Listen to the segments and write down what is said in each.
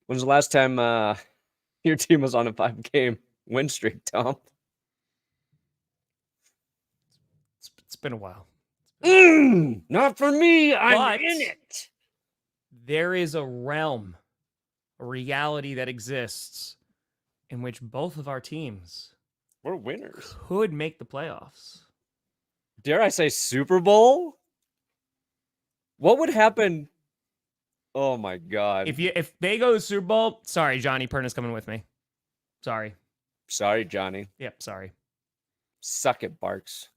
When's the last time your team was on a 5-game win streak, Tom? It's been a while. Not for me. I'm But in it. there is a realm, a reality that exists in which both of our teams We're winners. could make the playoffs. Dare I say Super Bowl? What would happen? Oh my God. If they go to the Super Bowl, sorry, Johnny Perna's coming with me. Sorry. Sorry, Johnny. Yep, sorry. Suck it, Barks.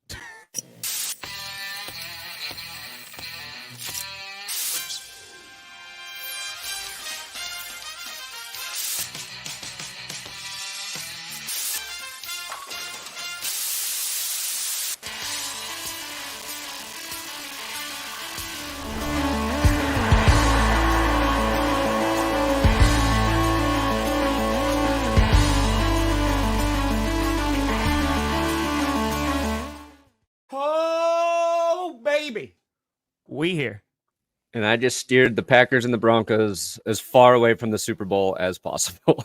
Oh, baby. We here. And I just steered the Packers and the Broncos as far away from the Super Bowl as possible. Oh,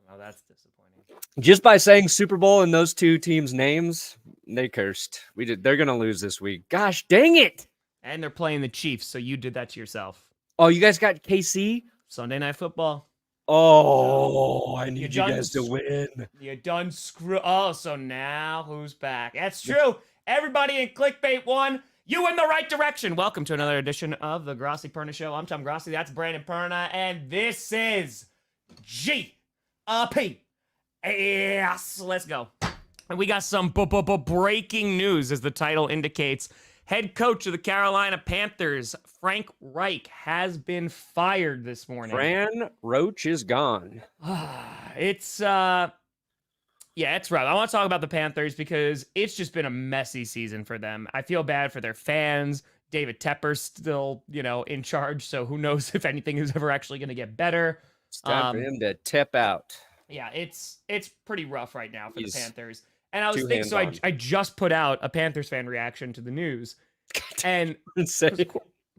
no, that's disappointing. Just by saying Super Bowl and those two teams' names, they cursed. They're going to lose this week. Gosh, dang it. And they're playing the Chiefs, so you did that to yourself. Oh, you guys got KC? Sunday Night Football. Oh, I need you guys to win. You done screw. Oh, so now who's back? That's true. Everybody in Clickbait 1, you in the right direction. Welcome to another edition of the Grossi Perna Show. I'm Tom Grossi. That's Brandon Perna. And this is GP. Yes, let's go. And we got some breaking news, as the title indicates. Head coach of the Carolina Panthers, Frank Reich, has been fired this morning. Fran Roach is gone. It's rough. I want to talk about the Panthers because it's just been a messy season for them. I feel bad for their fans. David Tepper's still, in charge, so who knows if anything is ever actually going to get better. It's time for him to tip out. Yeah, it's pretty rough right now for the Panthers. And I was thinking, so I just put out a Panthers fan reaction to the news. And because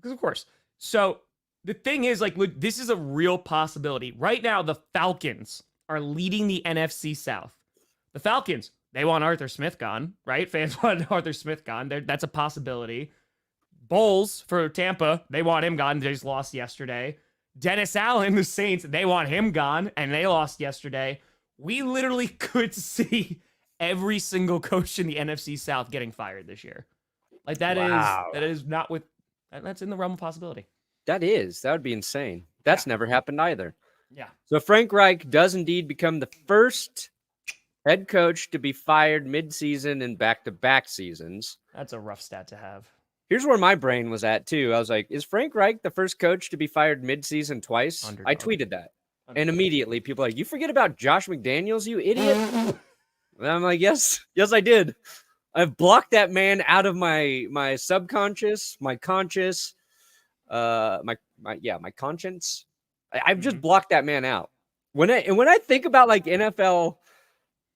of course. So the thing is, look, this is a real possibility. Right now, the Falcons are leading the NFC South. The Falcons, they want Arthur Smith gone, right? Fans want Arthur Smith gone. That's a possibility. Bulls for Tampa, they want him gone. They just lost yesterday. Dennis Allen, the Saints, they want him gone, and they lost yesterday. We literally could see every single coach in the NFC South getting fired this year. That is not that's in the realm of possibility. That would be insane. That's never happened either. Yeah. So Frank Reich does indeed become the first head coach to be fired mid-season in back-to-back seasons. That's a rough stat to have. Here's where my brain was at, too. I was like, is Frank Reich the first coach to be fired mid-season twice? Underdog. I tweeted that. Underdog. And immediately people are like, you forget about Josh McDaniels, you idiot? And I'm like, yes, I did. I've blocked that man out of my subconscious, my conscious, my conscience. I've just blocked that man out. When I think about NFL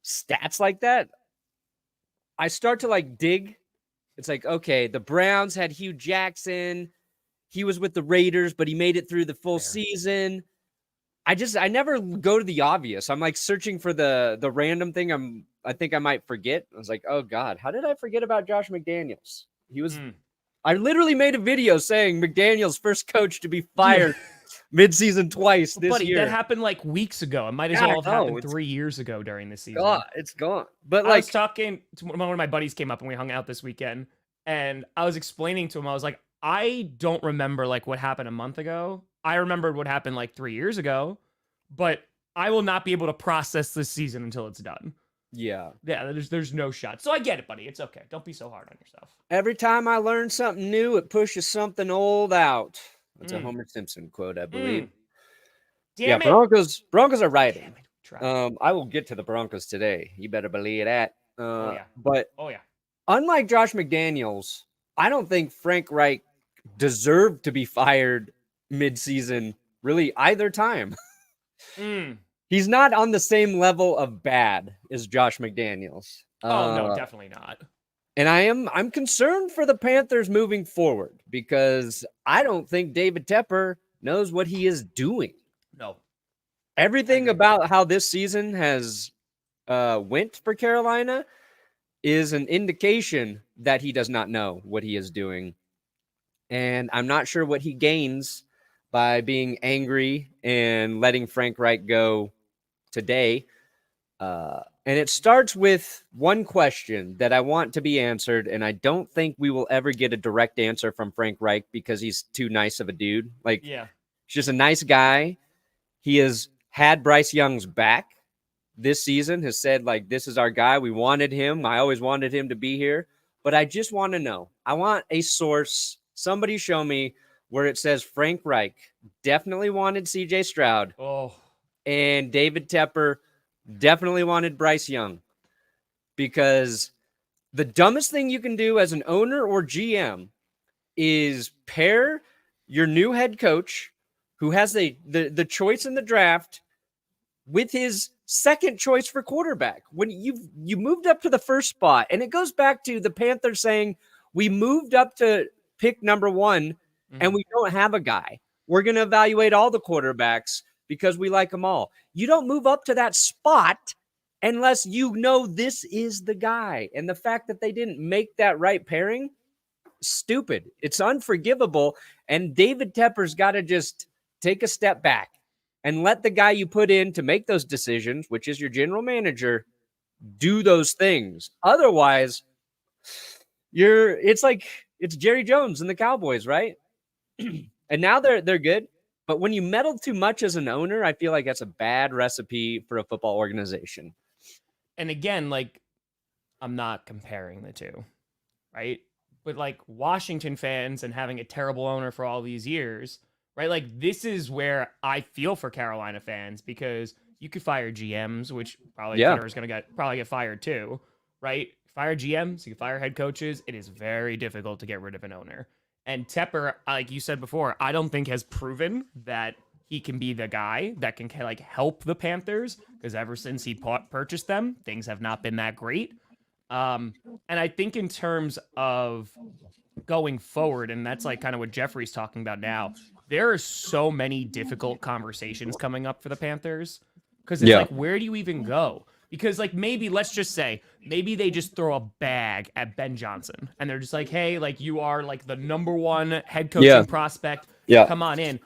stats like that, I start to dig. It's like, okay, the Browns had Hugh Jackson. He was with the Raiders, but he made it through the full season. I never go to the obvious. I'm searching for the random thing I think I might forget. I was like, oh God, how did I forget about Josh McDaniels? He was I literally made a video saying McDaniels first coach to be fired mid-season twice this year. That happened weeks ago. It might as well have happened 3 years ago during the season. God, it's gone. But I was talking to one of my buddies came up and we hung out this weekend, and I was explaining to him, I was like, I don't remember what happened a month ago. I remembered what happened 3 years ago, but I will not be able to process this season until it's done. Yeah. Yeah, there's no shot. So I get it, buddy. It's okay. Don't be so hard on yourself. Every time I learn something new, it pushes something old out. That's a Homer Simpson quote, I believe. Damn it. Broncos are riding. I will get to the Broncos today. You better believe that. But unlike Josh McDaniels, I don't think Frank Reich deserved to be fired mid-season really either time. He's not on the same level of bad as Josh McDaniels. No, definitely not. And I'm concerned for the Panthers moving forward because I don't think David Tepper knows what he is doing. No. Everything about how this season has went for Carolina is an indication that he does not know what he is doing. And I'm not sure what he gains by being angry and letting Frank Reich go today. And it starts with one question that I want to be answered, and I don't think we will ever get a direct answer from Frank Reich because he's too nice of a dude. Like, yeah, he's just a nice guy. He has had Bryce Young's back this season, has said, like, this is our guy. We wanted him. I always wanted him to be here. But I just want to know. I want a source. Somebody show me where it says Frank Reich definitely wanted C.J. Stroud. And David Tepper definitely wanted Bryce Young, because the dumbest thing you can do as an owner or GM is pair your new head coach who has the choice in the draft with his second choice for quarterback. When you moved up to the first spot, and it goes back to the Panthers saying, we moved up to pick number 1 and we don't have a guy. We're going to evaluate all the quarterbacks because we like them all. You don't move up to that spot unless you know this is the guy. And the fact that they didn't make that right pairing, stupid. It's unforgivable. And David Tepper's got to just take a step back and let the guy you put in to make those decisions, which is your general manager, do those things. Otherwise, it's Jerry Jones and the Cowboys, right? And now they're good. But when you meddle too much as an owner, I feel like that's a bad recipe for a football organization. And again, like, I'm not comparing the two, right? But like Washington fans and having a terrible owner for all these years, right? Like, this is where I feel for Carolina fans, because you could fire GMs, which probably is going to probably get fired too, right? Fire GMs, you can fire head coaches. It is very difficult to get rid of an owner. And Tepper, like you said before, I don't think has proven that he can be the guy that can like help the Panthers, because ever since he purchased them, things have not been that great. And I think in terms of going forward, and that's like kind of what Jeffrey's talking about now, there are so many difficult conversations coming up for the Panthers, because it's like, where do you even go? Because, like, maybe, let's just say, maybe they just throw a bag at Ben Johnson, and they're just like, hey, like, you are, like, the number 1 head coaching prospect. Come on in.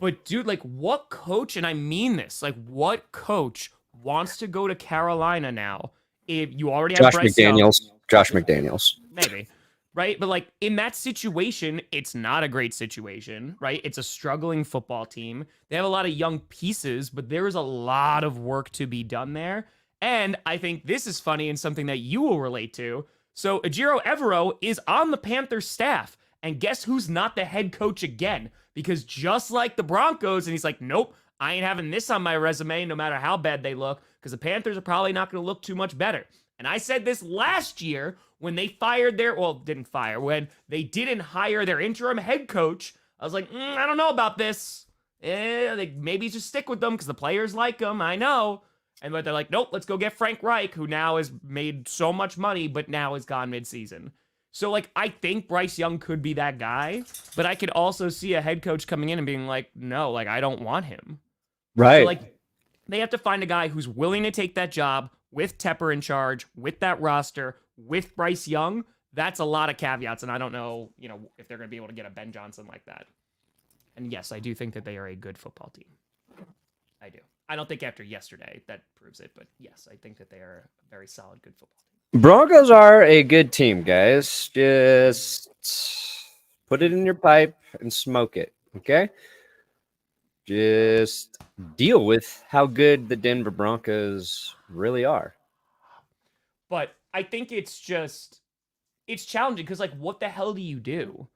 But, dude, like, what coach, and I mean this, like, what coach wants to go to Carolina now if you already have Bryce Young? Josh McDaniels. Maybe. Right? But, like, in that situation, it's not a great situation, right? It's a struggling football team. They have a lot of young pieces, but there is a lot of work to be done there. And I think this is funny and something that you will relate to. So Ejiro Evero is on the Panthers staff. And guess who's not the head coach again? Because just like the Broncos, and he's like, nope, I ain't having this on my resume no matter how bad they look, because the Panthers are probably not going to look too much better. And I said this last year when they when they didn't hire their interim head coach. I was like, I don't know about this. Maybe just stick with them because the players like them. I know. And but they're like, nope, let's go get Frank Reich, who now has made so much money, but now is gone midseason. So, like, I think Bryce Young could be that guy, but I could also see a head coach coming in and being like, no, like, I don't want him. Right. So, like, they have to find a guy who's willing to take that job with Tepper in charge, with that roster, with Bryce Young. That's a lot of caveats, and I don't know, if they're going to be able to get a Ben Johnson like that. And yes, I do think that they are a good football team. I do. I don't think after yesterday that proves it, but yes, I think that they are a very solid, good football team. Broncos are a good team, guys. Just put it in your pipe and smoke it, okay? Just deal with how good the Denver Broncos really are. But I think it's challenging because, like, what the hell do you do?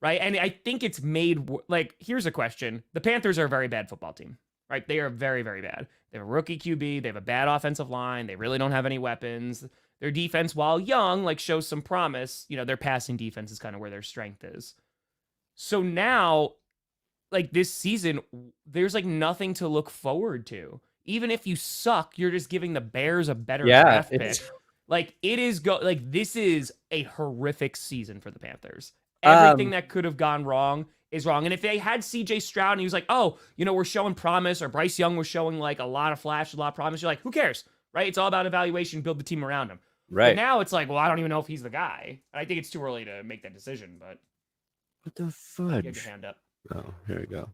Right? And I think it's made, like, here's a question. The Panthers are a very bad football team. Right? They are very, very bad. They have a rookie QB. They have a bad offensive line. They really don't have any weapons. Their defense, while young, like, shows some promise. Their passing defense is kind of where their strength is. So now, like, this season, there's, like, nothing to look forward to. Even if you suck, you're just giving the Bears a better draft pick. Like, this is a horrific season for the Panthers. Everything that could have gone wrong is wrong. And if they had CJ Stroud and he was like, oh, we're showing promise, or Bryce Young was showing like a lot of flash, a lot of promise, you're like, who cares, right? It's all about evaluation, build the team around him. Right. But now it's like, well, I don't even know if he's the guy. I think it's too early to make that decision, but. What the fudge? You have your hand up. Oh, here we go.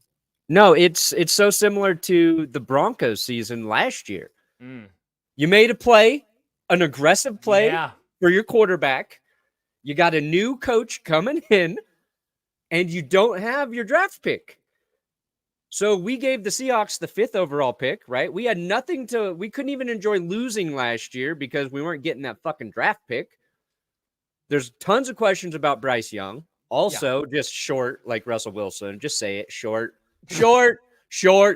No, it's so similar to the Broncos season last year. You made a play, an aggressive play for your quarterback. You got a new coach coming in, and you don't have your draft pick. So we gave the Seahawks the 5th overall pick, right? We had nothing we couldn't even enjoy losing last year because we weren't getting that fucking draft pick. There's tons of questions about Bryce Young. Also, just short, like Russell Wilson. Just say it. Short. Short.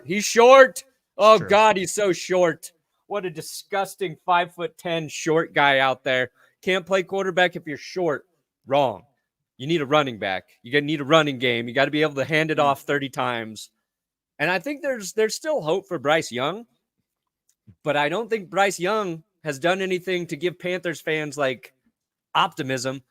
He's short. Oh, God, he's so short. What a disgusting 5'10" short guy out there. Can't play quarterback if you're short. Wrong. You need a running back. You need a running game. You got to be able to hand it off 30 times. And I think there's still hope for Bryce Young. But I don't think Bryce Young has done anything to give Panthers fans like optimism,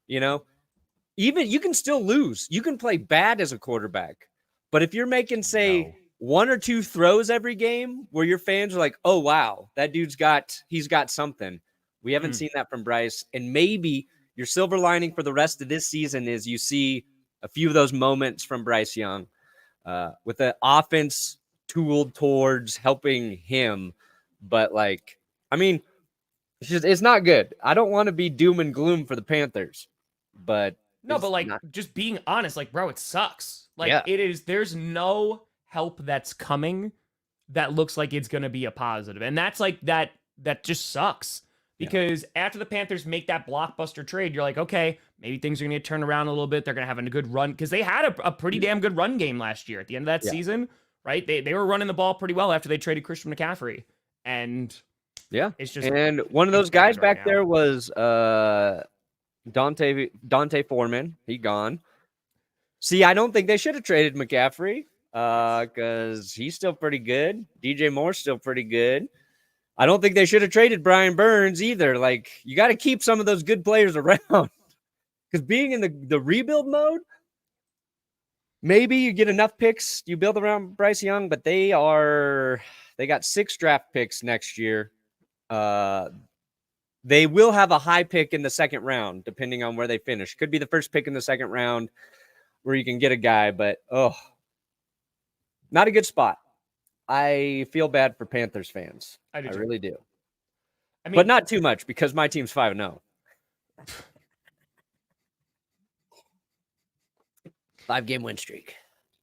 Even you can still lose. You can play bad as a quarterback. But if you're making, say, 1 or 2 throws every game where your fans are like, oh, wow, that dude's he's got something. We haven't seen that from Bryce. And maybe your silver lining for the rest of this season is you see a few of those moments from Bryce Young with the offense tooled towards helping him. But, it's not good. I don't want to be doom and gloom for the Panthers. But no, but just being honest, bro, it sucks. It is. There's no help that's coming that looks like it's going to be a positive. And that's that just sucks. Because after the Panthers make that blockbuster trade, you're like, okay, maybe things are going to get turned around a little bit. They're going to have a good run. Because they had a pretty damn good run game last year at the end of that season, right? They were running the ball pretty well after they traded Christian McCaffrey. And it's just. And one of those guys back there was Dante Foreman. He gone. See, I don't think they should have traded McCaffrey because he's still pretty good. DJ Moore's still pretty good. I don't think they should have traded Brian Burns either. You got to keep some of those good players around because being in the rebuild mode, maybe you get enough picks, you build around Bryce Young, but they got 6 draft picks next year. They will have a high pick in the second round, depending on where they finish. Could be the first pick in the second round where you can get a guy, but not a good spot. I feel bad for Panthers fans. I really do. But not too much because my team's 5-0. 5-game win streak.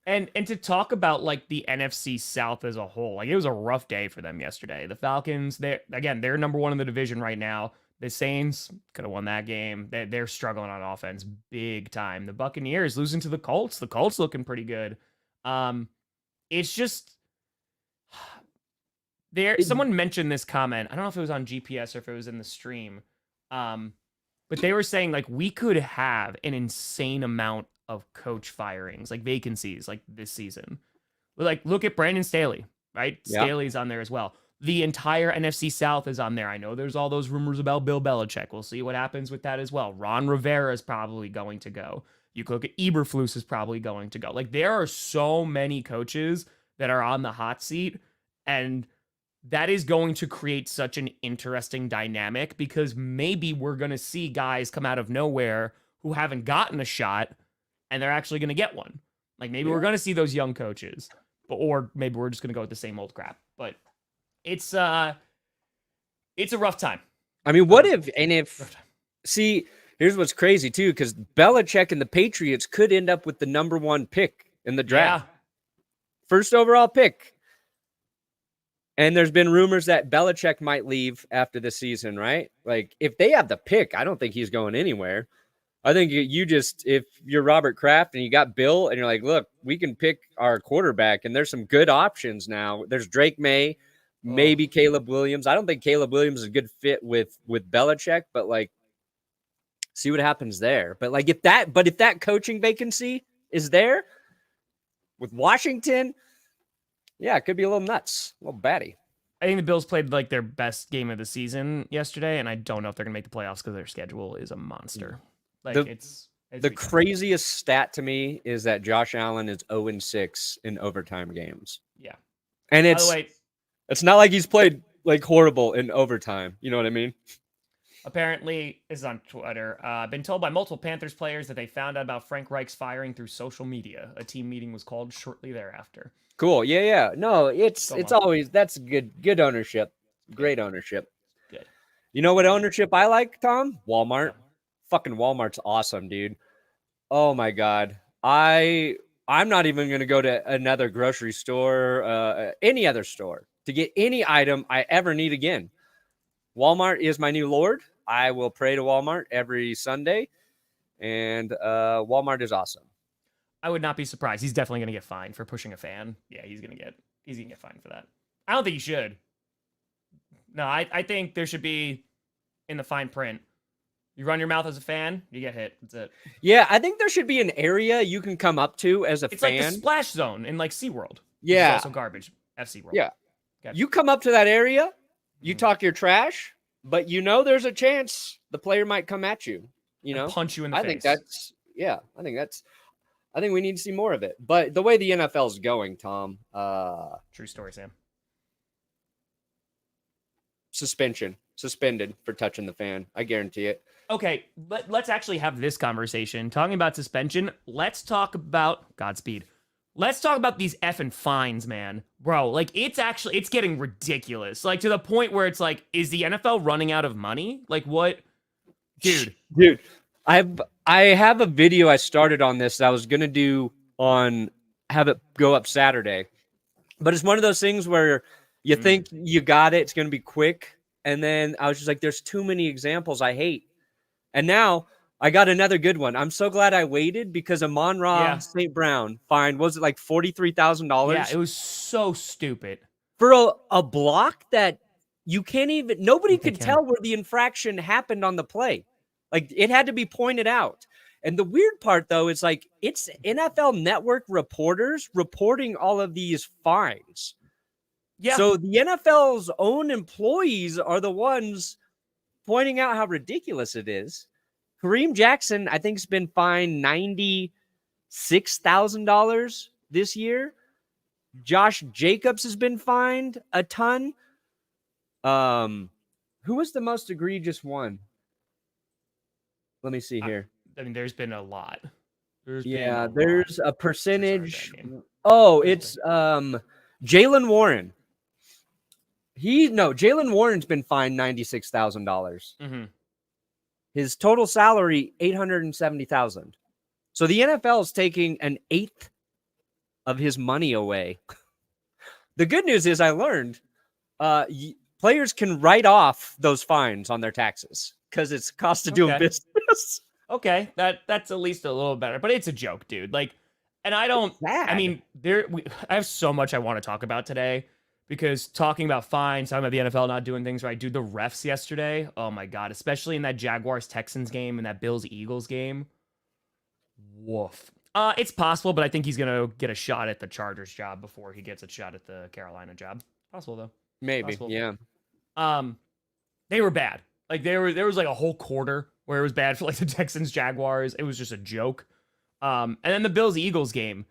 And to talk about the NFC South as a whole, it was a rough day for them yesterday. The Falcons, they're number 1 in the division right now. The Saints could have won that game. They're struggling on offense big time. The Buccaneers losing to the Colts. The Colts looking pretty good. It's just someone mentioned this comment. I don't know if it was on GPS or if it was in the stream. But they were saying we could have an insane amount of coach firings, vacancies this season. Look at Brandon Staley, right? Yeah. Staley's on there as well. The entire NFC South is on there. I know there's all those rumors about Bill Belichick. We'll see what happens with that as well. Ron Rivera is probably going to go. You could look at Eberflus is probably going to go. There are so many coaches that are on the hot seat, and that is going to create such an interesting dynamic because maybe we're going to see guys come out of nowhere who haven't gotten a shot and they're actually going to get one. Maybe we're going to see those young coaches, or maybe we're just going to go with the same old crap. But it's a rough time. I mean, see, here's what's crazy too, because Belichick and the Patriots could end up with the number 1 pick in the draft. Yeah. First overall pick. And there's been rumors that Belichick might leave after the season, right? If they have the pick, I don't think he's going anywhere. I think if you're Robert Kraft and you got Bill and you're like, look, we can pick our quarterback and there's some good options now. There's Drake May, maybe Caleb Williams. I don't think Caleb Williams is a good fit with Belichick, but see what happens there. But if that coaching vacancy is there with Washington, yeah, it could be a little nuts, a little batty. I think the Bills played their best game of the season yesterday, and I don't know if they're gonna make the playoffs because their schedule is a monster. It's The craziest stat to me is that Josh Allen is 0-6 in overtime games. Yeah. And it's not like he's played like horrible in overtime. You know what I mean? Apparently, this is on Twitter. Been told by multiple Panthers players that they found out about Frank Reich's firing through social media. A team meeting was called shortly thereafter. Cool. Yeah. No, it's always, that's good ownership. Great ownership. Good. You know what ownership I like, Tom? Walmart. Fucking Walmart's awesome, dude. Oh my God. I'm not even going to go to another grocery store, any other store to get any item I ever need again. Walmart is my new lord. I will pray to Walmart every Sunday, and Walmart is awesome. I would not be surprised. He's definitely going to get fined for pushing a fan. Yeah, he's going to get fined for that. I don't think he should. No, I think there should be in the fine print. You run your mouth as a fan, you get hit. That's it. Yeah, I think there should be an area you can come up to as a fan. It's like the splash zone in like SeaWorld. Yeah. It's also garbage. FC World. Yeah. Okay. You come up to that area, you talk your trash, but you know there's a chance the player might come at you. You know, punch you in the face. I think we need to see more of it. But the way the NFL is going, Tom. True story, Sam. Suspended for touching the fan. I guarantee it. Okay, let's actually have this conversation. Talking about suspension, let's talk about Godspeed. Let's talk about these effing fines, man. Bro, like it's getting ridiculous. Like to the point where it's like, is the NFL running out of money? Like what? Dude, I have a video I started on this that I was going to have it go up Saturday. But it's one of those things where you think you got it, it's going to be quick. And then I was just like, there's too many examples I hate. And now I got another good one. I'm so glad I waited because Amon-Ra St. Brown fine. Was it like $43,000? Yeah, it was so stupid. For a block that you can't even, nobody could tell where the infraction happened on the play. Like it had to be pointed out. And the weird part though, is like, it's NFL Network reporters reporting all of these fines. Yeah. So the NFL's own employees are the ones pointing out how ridiculous it is. Kareem Jackson, I think, has been fined $96,000 this year. Josh Jacobs has been fined a ton. Who was the most egregious one? Let me see here. I mean, there's been a lot. There's a percentage. Oh, it's Jaylen Warren. Jaylen Warren's been fined $96,000. Mm-hmm. His total salary, $870,000. So the NFL is taking an eighth of his money away. The good news is I learned players can write off those fines on their taxes because it's cost of doing business. Okay, that's at least a little better, but it's a joke, dude. Like, and I have so much I want to talk about today. Because talking about fines, talking about the NFL not doing things right, dude, the refs yesterday, oh my God, especially in that Jaguars-Texans game and that Bills-Eagles game. Woof. It's possible, but I think he's going to get a shot at the Chargers job before he gets a shot at the Carolina job. Possible, though. Maybe, yeah. They were bad. Like, there was like a whole quarter where it was bad for like the Texans-Jaguars. It was just a joke. And then the Bills-Eagles game,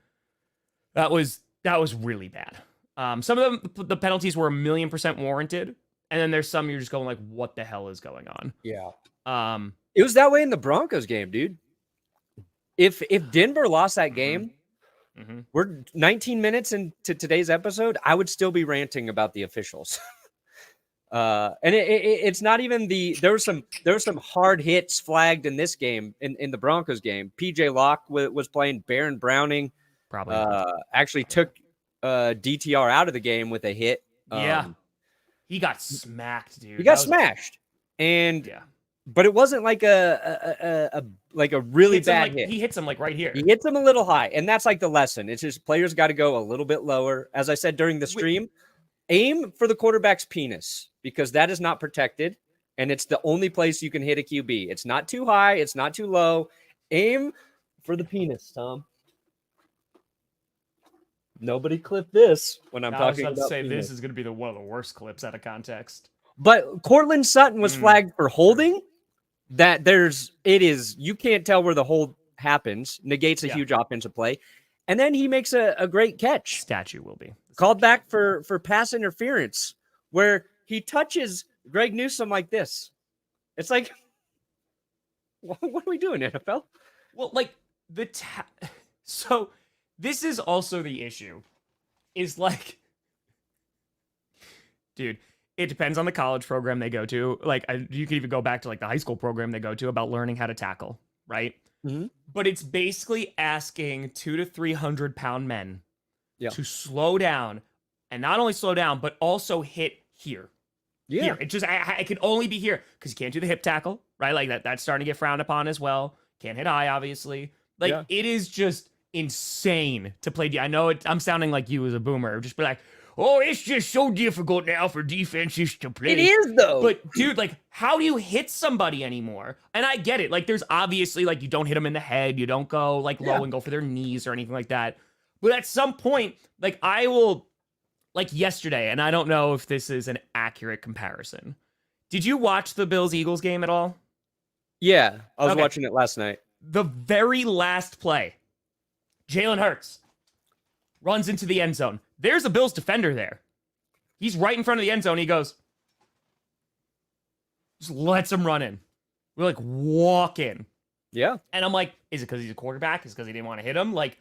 that was really bad. Some of them, the penalties were 1,000,000% warranted, and then there's some you're just going like, "What the hell is going on?" Yeah. It was that way in the Broncos game, dude. If Denver lost that game, we're 19 minutes into today's episode, I would still be ranting about the officials. And it's not even there were some hard hits flagged in this game in the Broncos game. PJ Locke was playing. Baron Browning actually took DTR out of the game with a hit. He got smacked, dude. He got smashed, but it wasn't like a really bad hit. He hits him like right here. He hits him a little high, and that's like the lesson. It's just players got to go a little bit lower. As I said during the stream, aim for the quarterback's penis because that is not protected, and it's the only place you can hit a QB. It's not too high. It's not too low. Aim for the penis, Tom. Nobody clip this when I'm talking about say this is going to be one of the worst clips out of context. But Cortland Sutton was flagged for holding. You can't tell where the hold happens, negates a huge offensive play, and then he makes a great catch. Statue will be called back for pass interference, where he touches Greg Newsome like this. It's like, what are we doing, NFL? Well, like so this is also the issue. Is like, dude, it depends on the college program they go to. Like, you could even go back to like the high school program they go to about learning how to tackle, right? Mm-hmm. But it's basically asking 200 to 300 pound men to slow down, and not only slow down, but also hit here. Yeah, here. It just I can only be here because you can't do the hip tackle, right? Like that's starting to get frowned upon as well. Can't hit high, obviously. Like it is just insane to play. I know I'm sounding like you as a boomer. Just be like, oh, it's just so difficult now for defenses to play. It is, though. But, dude, like, how do you hit somebody anymore? And I get it. Like, there's obviously, like, you don't hit them in the head. You don't go, like, low and go for their knees or anything like that. But at some point, like, I will, like, yesterday, and I don't know if this is an accurate comparison. Did you watch the Bills-Eagles game at all? Yeah, I was watching it last night. The very last play, Jalen Hurts runs into the end zone. There's a Bills defender there. He's right in front of the end zone. He goes, just lets him run in. We're like, walk in. Yeah. And I'm like, is it because he's a quarterback? Is it because he didn't want to hit him? Like,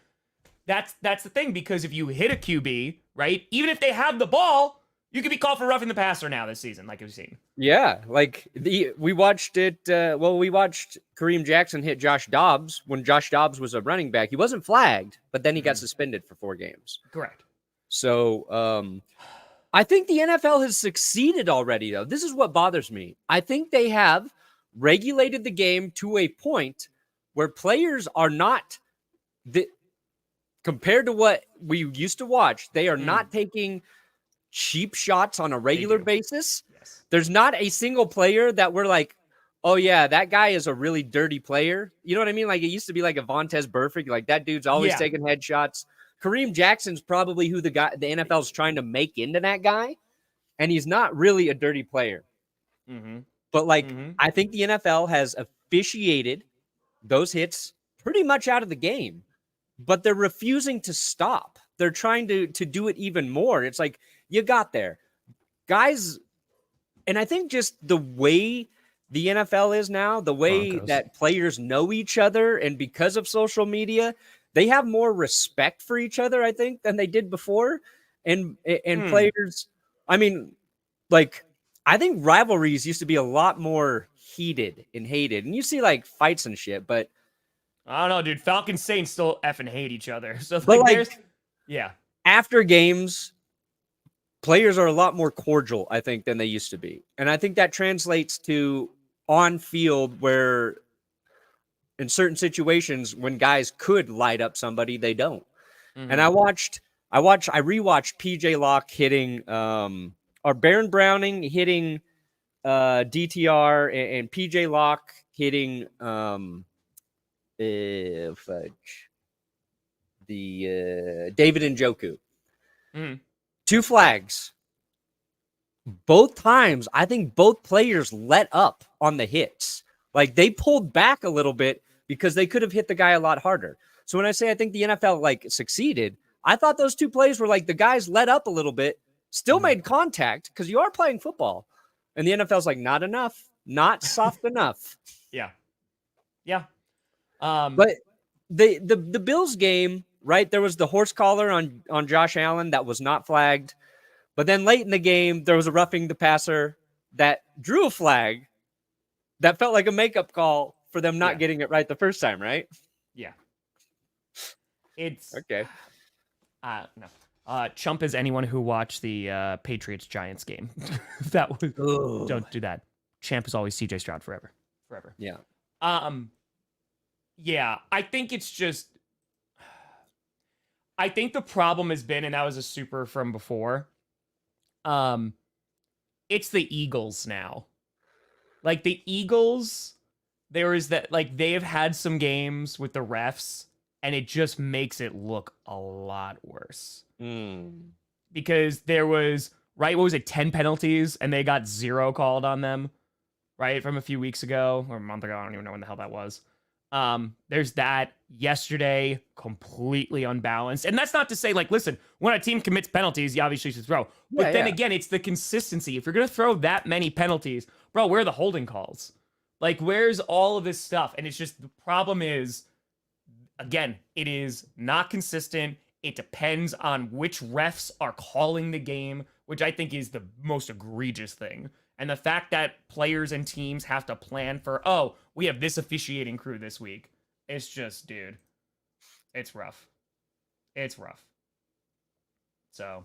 that's the thing, because if you hit a QB, right, even if they have the ball, you could be called for roughing the passer now this season, like we've seen. Yeah, like we watched it. We watched Kareem Jackson hit Josh Dobbs when Josh Dobbs was a running back. He wasn't flagged, but then he got suspended for 4 games. Correct. So I think the NFL has succeeded already, though. This is what bothers me. I think they have regulated the game to a point where players are not compared to what we used to watch. They are not taking cheap shots on a regular basis. Yes. There's not a single player that we're like, oh yeah, that guy is a really dirty player. You know what I mean? Like, it used to be like a Vontaze Burfict. Like, that dude's always taking headshots. Kareem Jackson's probably who the NFL's trying to make into that guy, and he's not really a dirty player. Mm-hmm. But like, I think the NFL has officiated those hits pretty much out of the game, but they're refusing to stop. They're trying to do it even more. It's like, you got there, guys. And I think just the way the NFL is now, the way Broncos. that players know each other, and because of social media, they have more respect for each other, I think, than they did before. And players, I mean, like, I think rivalries used to be a lot more heated and hated. And you see, like, fights and shit, but I don't know, dude. Falcons Saints still effing hate each other. So, like, yeah. After games, players are a lot more cordial, I think, than they used to be. And I think that translates to on field, where in certain situations when guys could light up somebody, they don't. And I rewatched PJ Locke hitting or Baron Browning hitting DTR and PJ Locke hitting David Njoku. 2 flags. Both times, I think both players let up on the hits. Like, they pulled back a little bit because they could have hit the guy a lot harder. So when I say I think the NFL, like, succeeded, I thought those 2 plays were like the guys let up a little bit, still made contact, because you are playing football. And the NFL's like, not enough, not soft enough. Yeah. Yeah. But the Bills game, right, there was the horse collar on Josh Allen that was not flagged. But then late in the game, there was a roughing the passer that drew a flag that felt like a makeup call for them not getting it right the first time, right? Yeah. It's okay. No. Chump is anyone who watched the Patriots Giants game. That was Don't do that. Champ is always CJ Stroud forever. Yeah. Yeah, I think it's just, I think the problem has been, and that was a super from before, it's the Eagles now. Like, the Eagles, there is that, like, they have had some games with the refs, and it just makes it look a lot worse. Because there was, right, what was it, 10 penalties, and they got 0 called on them, right, from a few weeks ago, or a month ago, I don't even know when the hell that was. There's that. Yesterday, completely unbalanced. And that's not to say, like, listen, when a team commits penalties, you obviously should throw. But then again, it's the consistency. If you're going to throw that many penalties, bro, where are the holding calls? Like, where's all of this stuff? And it's just, the problem is, again, it is not consistent. It depends on which refs are calling the game, which I think is the most egregious thing. And the fact that players and teams have to plan for, oh, we have this officiating crew this week. It's just, dude, it's rough. It's rough. So,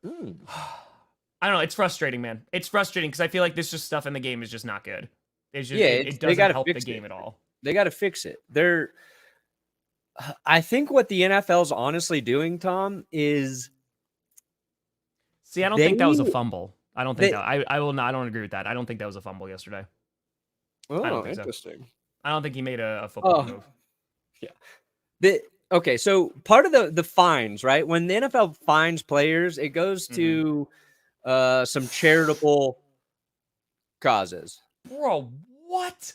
I don't know. It's frustrating, man. It's frustrating because I feel like this just stuff in the game is just not good. It's just, it doesn't help the game at all. They got to fix it. I think what the NFL's honestly doing, Tom, is. See, I don't think that was a fumble. I don't think that. I will not. I don't agree with that. I don't think that was a fumble yesterday. Oh, I don't think interesting. So. I don't think he made a football move. Yeah. Okay, so part of the fines, right? When the NFL fines players, it goes to some charitable causes. Bro, what?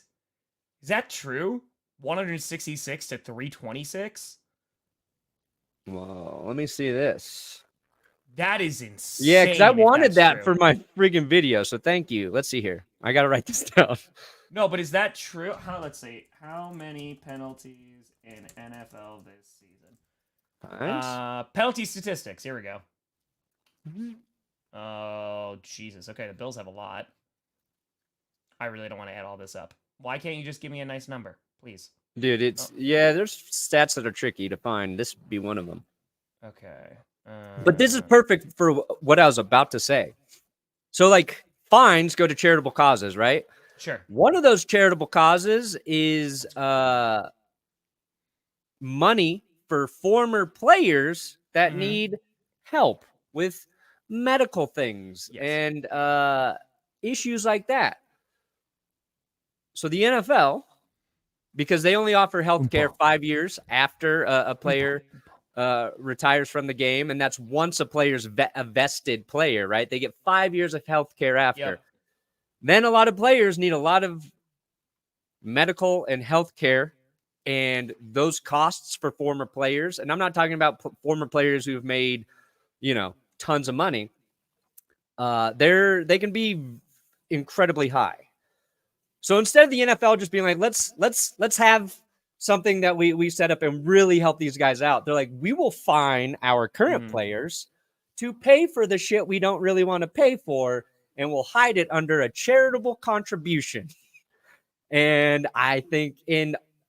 Is that true? 166 to 326? Whoa, let me see this. That is insane. Yeah, because I wanted that for my freaking video, so thank you. Let's see here. I got to write this down. No, but is that true? Let's see. How many penalties in NFL this season? Penalty statistics. Here we go. Oh, Jesus. Okay, the Bills have a lot. I really don't want to add all this up. Why can't you just give me a nice number, please? Dude, there's stats that are tricky to find. This would be one of them. Okay. But this is perfect for what I was about to say. So, like, fines go to charitable causes, right? Sure. One of those charitable causes is money for former players that need help with medical things and issues like that. So the NFL, because they only offer health care 5 years after a player retires from the game, and that's once a player's a vested player, right? They get 5 years of health care after. Yep. Then a lot of players need a lot of medical and health care, and those costs for former players, and I'm not talking about former players who've made, tons of money. They can be incredibly high. So instead of the NFL just being like, let's have something that we set up and really help these guys out, they're like, we will fine our current players to pay for the shit we don't really want to pay for, and we'll hide it under a charitable contribution. And I think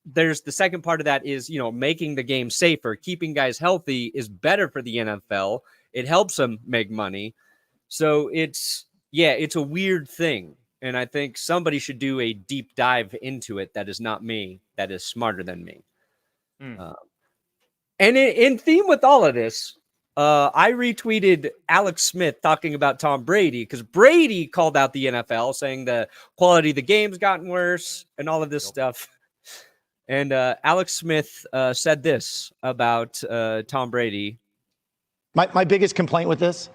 there's the second part of that is, making the game safer, keeping guys healthy is better for the NFL. It helps them make money. So it's a weird thing. And I think somebody should do a deep dive into it. That is not me. That is smarter than me. And in theme with all of this, I retweeted Alex Smith talking about Tom Brady because Brady called out the NFL saying the quality of the game's gotten worse and all of this stuff. And Alex Smith said this about Tom Brady. My biggest complaint with this,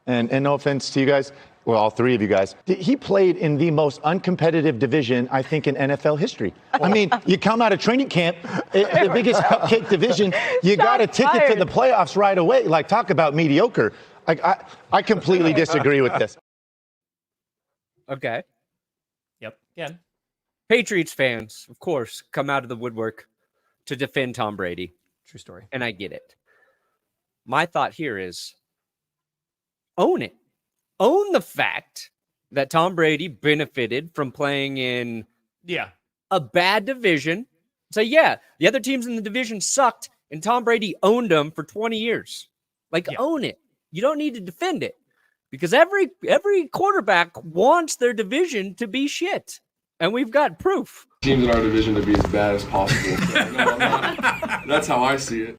and no offense to you guys, well, all three of you guys, he played in the most uncompetitive division, I think, in NFL history. I mean, you come out of training camp, the biggest cupcake division, you got a ticket to the playoffs right away. Like, talk about mediocre. I completely disagree with this. Okay. Yep. Yeah. Patriots fans, of course, come out of the woodwork to defend Tom Brady. True story. And I get it. My thought here is own it. Own the fact that Tom Brady benefited from playing in a bad division. So, the other teams in the division sucked, and Tom Brady owned them for 20 years. Own it. You don't need to defend it because every quarterback wants their division to be shit, and we've got proof. Teams in our division to be as bad as possible. No, I'm not. That's how I see it.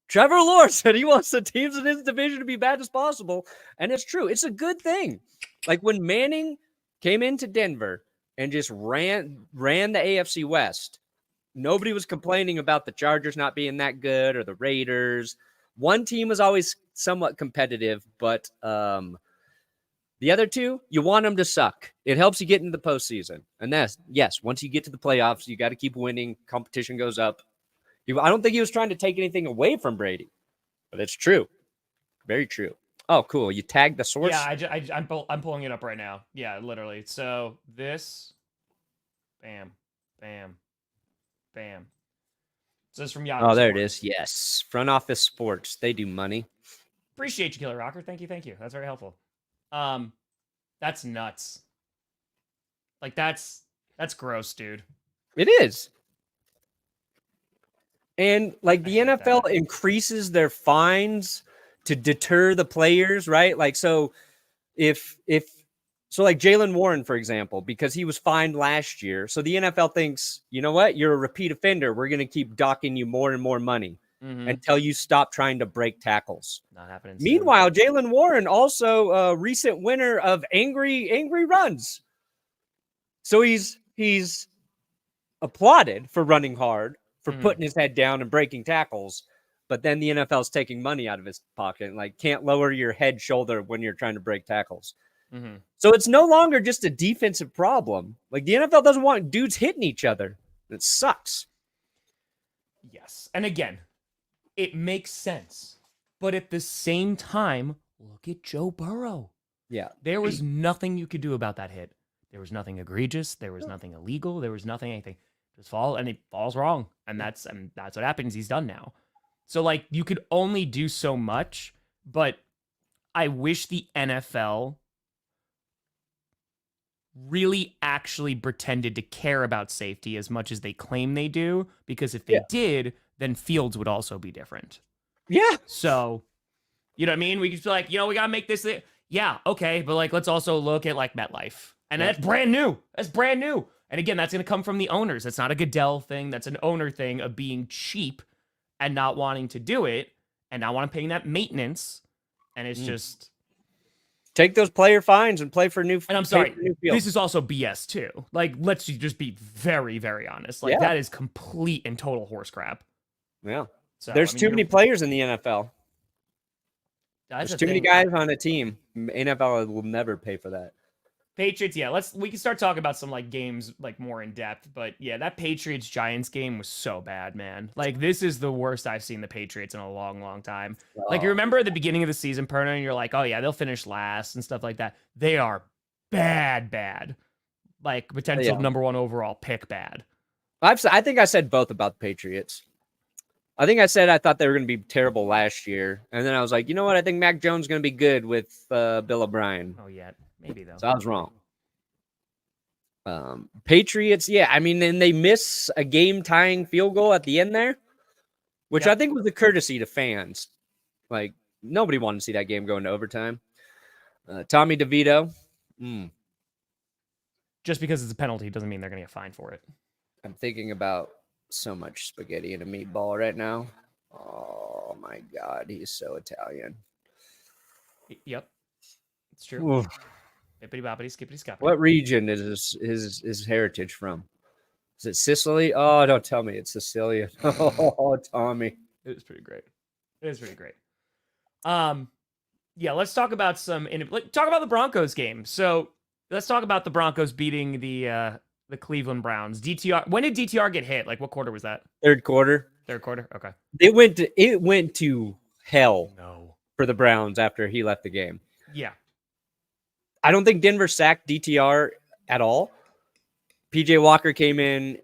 Trevor Lawrence said he wants the teams in his division to be bad as possible. And it's true. It's a good thing. Like when Manning came into Denver and just ran the AFC West, nobody was complaining about the Chargers not being that good or the Raiders. One team was always somewhat competitive, but The other two, you want them to suck. It helps you get into the postseason. And yes, once you get to the playoffs, you got to keep winning. Competition goes up. I don't think he was trying to take anything away from Brady, but it's true. Very true. Oh, cool. You tagged the source? Yeah, I'm pulling it up right now. Yeah, literally. So this, bam, bam, bam. So this is from Yahoo. Oh, there it is. Yes. Front Office Sports. They do money. Appreciate you, Killer Rocker. Thank you. That's very helpful. That's nuts. Like that's gross, dude. It is. And like the NFL increases their fines to deter the players, right? Like, so so like Jaylen Warren, for example, because he was fined last year. So the NFL thinks, you know what? You're a repeat offender. We're going to keep docking you more and more money until you stop trying to break tackles. Not happening. Meanwhile, Jaylen Warren, also a recent winner of angry runs. So he's applauded for running hard, for putting his head down and breaking tackles. But then the NFL's taking money out of his pocket. Like, can't lower your head shoulder when you're trying to break tackles. So it's no longer just a defensive problem. Like, the NFL doesn't want dudes hitting each other. It sucks. Yes. And again, it makes sense. But at the same time, look at Joe Burrow. Yeah. There was nothing you could do about that hit. There was nothing egregious. There was nothing illegal. There was nothing, anything. Just fall, and it falls wrong. And that's what happens. He's done now. So, like, you could only do so much, but I wish the NFL really actually pretended to care about safety as much as they claim they do, because if they did, then fields would also be different. Yeah. So, you know what I mean? We could be like, we got to make this. Yeah, okay, but like, let's also look at like MetLife. And that's brand new. And again, that's going to come from the owners. That's not a Goodell thing. That's an owner thing of being cheap and not wanting to do it and not want to pay that maintenance. And it's just... Take those player fines and play for new. And I'm sorry, this is also BS too. Like, let's just be very, very honest. Like, that is complete and total horse crap. Yeah. So, there's too many players in the NFL. There's too many guys on a team. NFL will never pay for that. Patriots, we can start talking about some like games like more in depth, but yeah, that Patriots Giants game was so bad, man. Like, this is the worst I've seen the Patriots in a long, long time. Like, you remember at the beginning of the season, Perna, and you're like, oh yeah, they'll finish last and stuff like that. They are bad. Like, potential number 1 overall pick bad. I think I said both about the Patriots. I think I said I thought they were going to be terrible last year, and then I was like, you know what? I think Mac Jones is going to be good with Bill O'Brien. Oh yeah. Maybe, though. So I was wrong. Patriots, I mean, and they miss a game-tying field goal at the end there, which I think was a courtesy to fans. Like, nobody wanted to see that game go into overtime. Tommy DeVito. Just because it's a penalty doesn't mean they're going to get fined for it. I'm thinking about so much spaghetti and a meatball right now. Oh, my God. He's so Italian. Yep. It's true. Bippity boppity, skippity scoppity. What region is his heritage from? Is it Sicily? Oh, don't tell me it's Sicilian. Oh, Tommy. It was pretty great. Let's talk about talk about the Broncos game. So let's talk about the Broncos beating the Cleveland Browns. DTR. When did DTR get hit? Like, what quarter was that? Third quarter. Okay. It went to hell for the Browns after he left the game. Yeah. I don't think Denver sacked DTR at all. PJ Walker came in,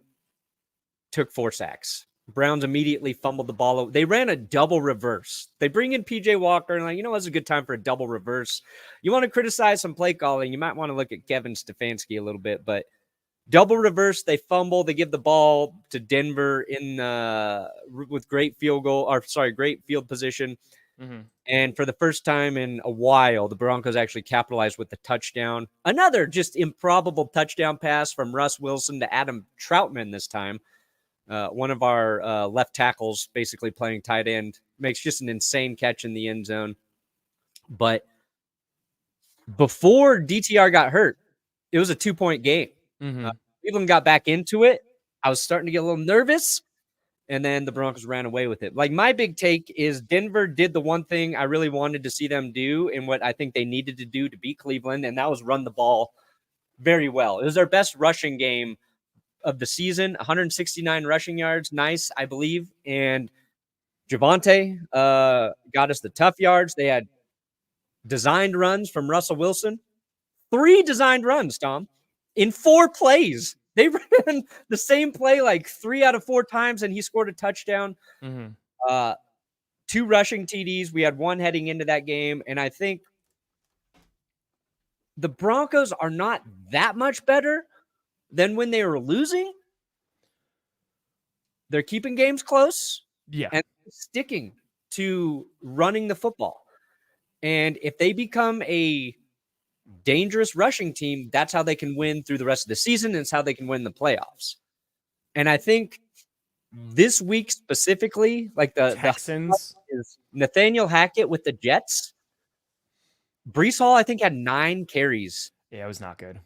took 4 sacks. Browns immediately fumbled the ball. They ran a double reverse. They bring in PJ Walker and like, it's a good time for a double reverse. You want to criticize some play calling, you might want to look at Kevin Stefanski a little bit, but double reverse, they fumble, they give the ball to Denver with great field position. And for the first time in a while, the Broncos actually capitalized with the touchdown. Another just improbable touchdown pass from Russ Wilson to Adam Troutman this time. One of our left tackles basically playing tight end. Makes just an insane catch in the end zone. But before DTR got hurt, it was a 2-point game. Cleveland got back into it. I was starting to get a little nervous. and then the Broncos ran away with it. Like, my big take is Denver did the one thing I really wanted to see them do and what I think they needed to do to beat Cleveland, and that was run the ball very well. It was their best rushing game of the season, 169 rushing yards. Nice, I believe. And Javonte got us the tough yards. They had designed runs from Russell Wilson. 3 designed runs, Tom, in 4 plays. They ran the same play like 3 out of 4 times, and he scored a touchdown. 2 rushing TDs. We had 1 heading into that game, and I think the Broncos are not that much better than when they were losing. They're keeping games close. Yeah. And sticking to running the football. And if they become a dangerous rushing team, that's how they can win through the rest of the season, and it's how they can win the playoffs. And I think this week specifically, like the Texans, is Nathaniel Hackett with the Jets. Breece Hall, I think, had 9 carries. Yeah, it was not good.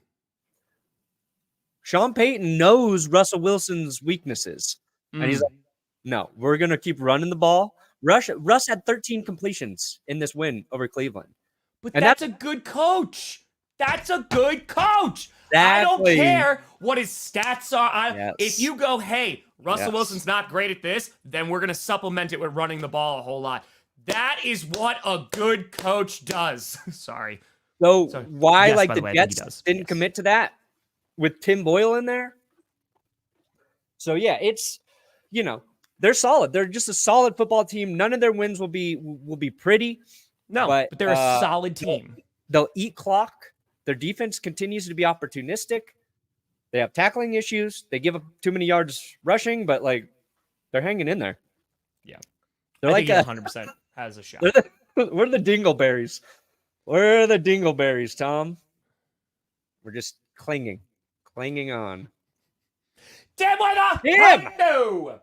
Sean Payton knows Russell Wilson's weaknesses. And he's like, no, we're going to keep running the ball. Russ had 13 completions in this win over Cleveland. But that's a good coach. That's a good coach. Exactly. I don't care what his stats are. If you go, hey, Russell Wilson's not great at this, then we're going to supplement it with running the ball a whole lot. That is what a good coach does. Sorry. So why, like, the Jets didn't commit to that with Tim Boyle in there? So, yeah, it's, you know, they're solid. They're just a solid football team. None of their wins will be pretty. No, but they're a solid team. They'll eat clock. Their defense continues to be opportunistic. They have tackling issues. They give up too many yards rushing, but, like, they're hanging in there. Yeah. They're I think 100% has a shot. We're the Dingleberries. We're the Dingleberries, Tom. We're just clinging on. Tim with a Tim!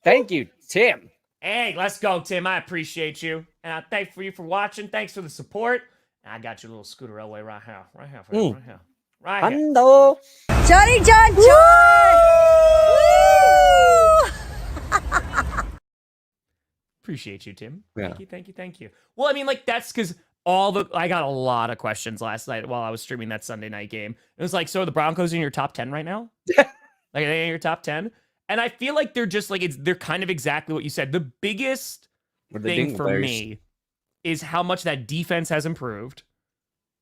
Thank you, Tim. Hey, let's go, Tim. I appreciate you. And I thank you for watching. Thanks for the support. And I got your little scooter railway right here. Right here. Hello. Johnny John John! Appreciate you, Tim. Yeah. Thank you. Well, I mean, like, that's because I got a lot of questions last night while I was streaming that Sunday night game. It was like, so are the Broncos in your top 10 right now? Like, are they in your top 10? And I feel like they're just like, they're kind of exactly what you said. The biggest thing for me is how much that defense has improved.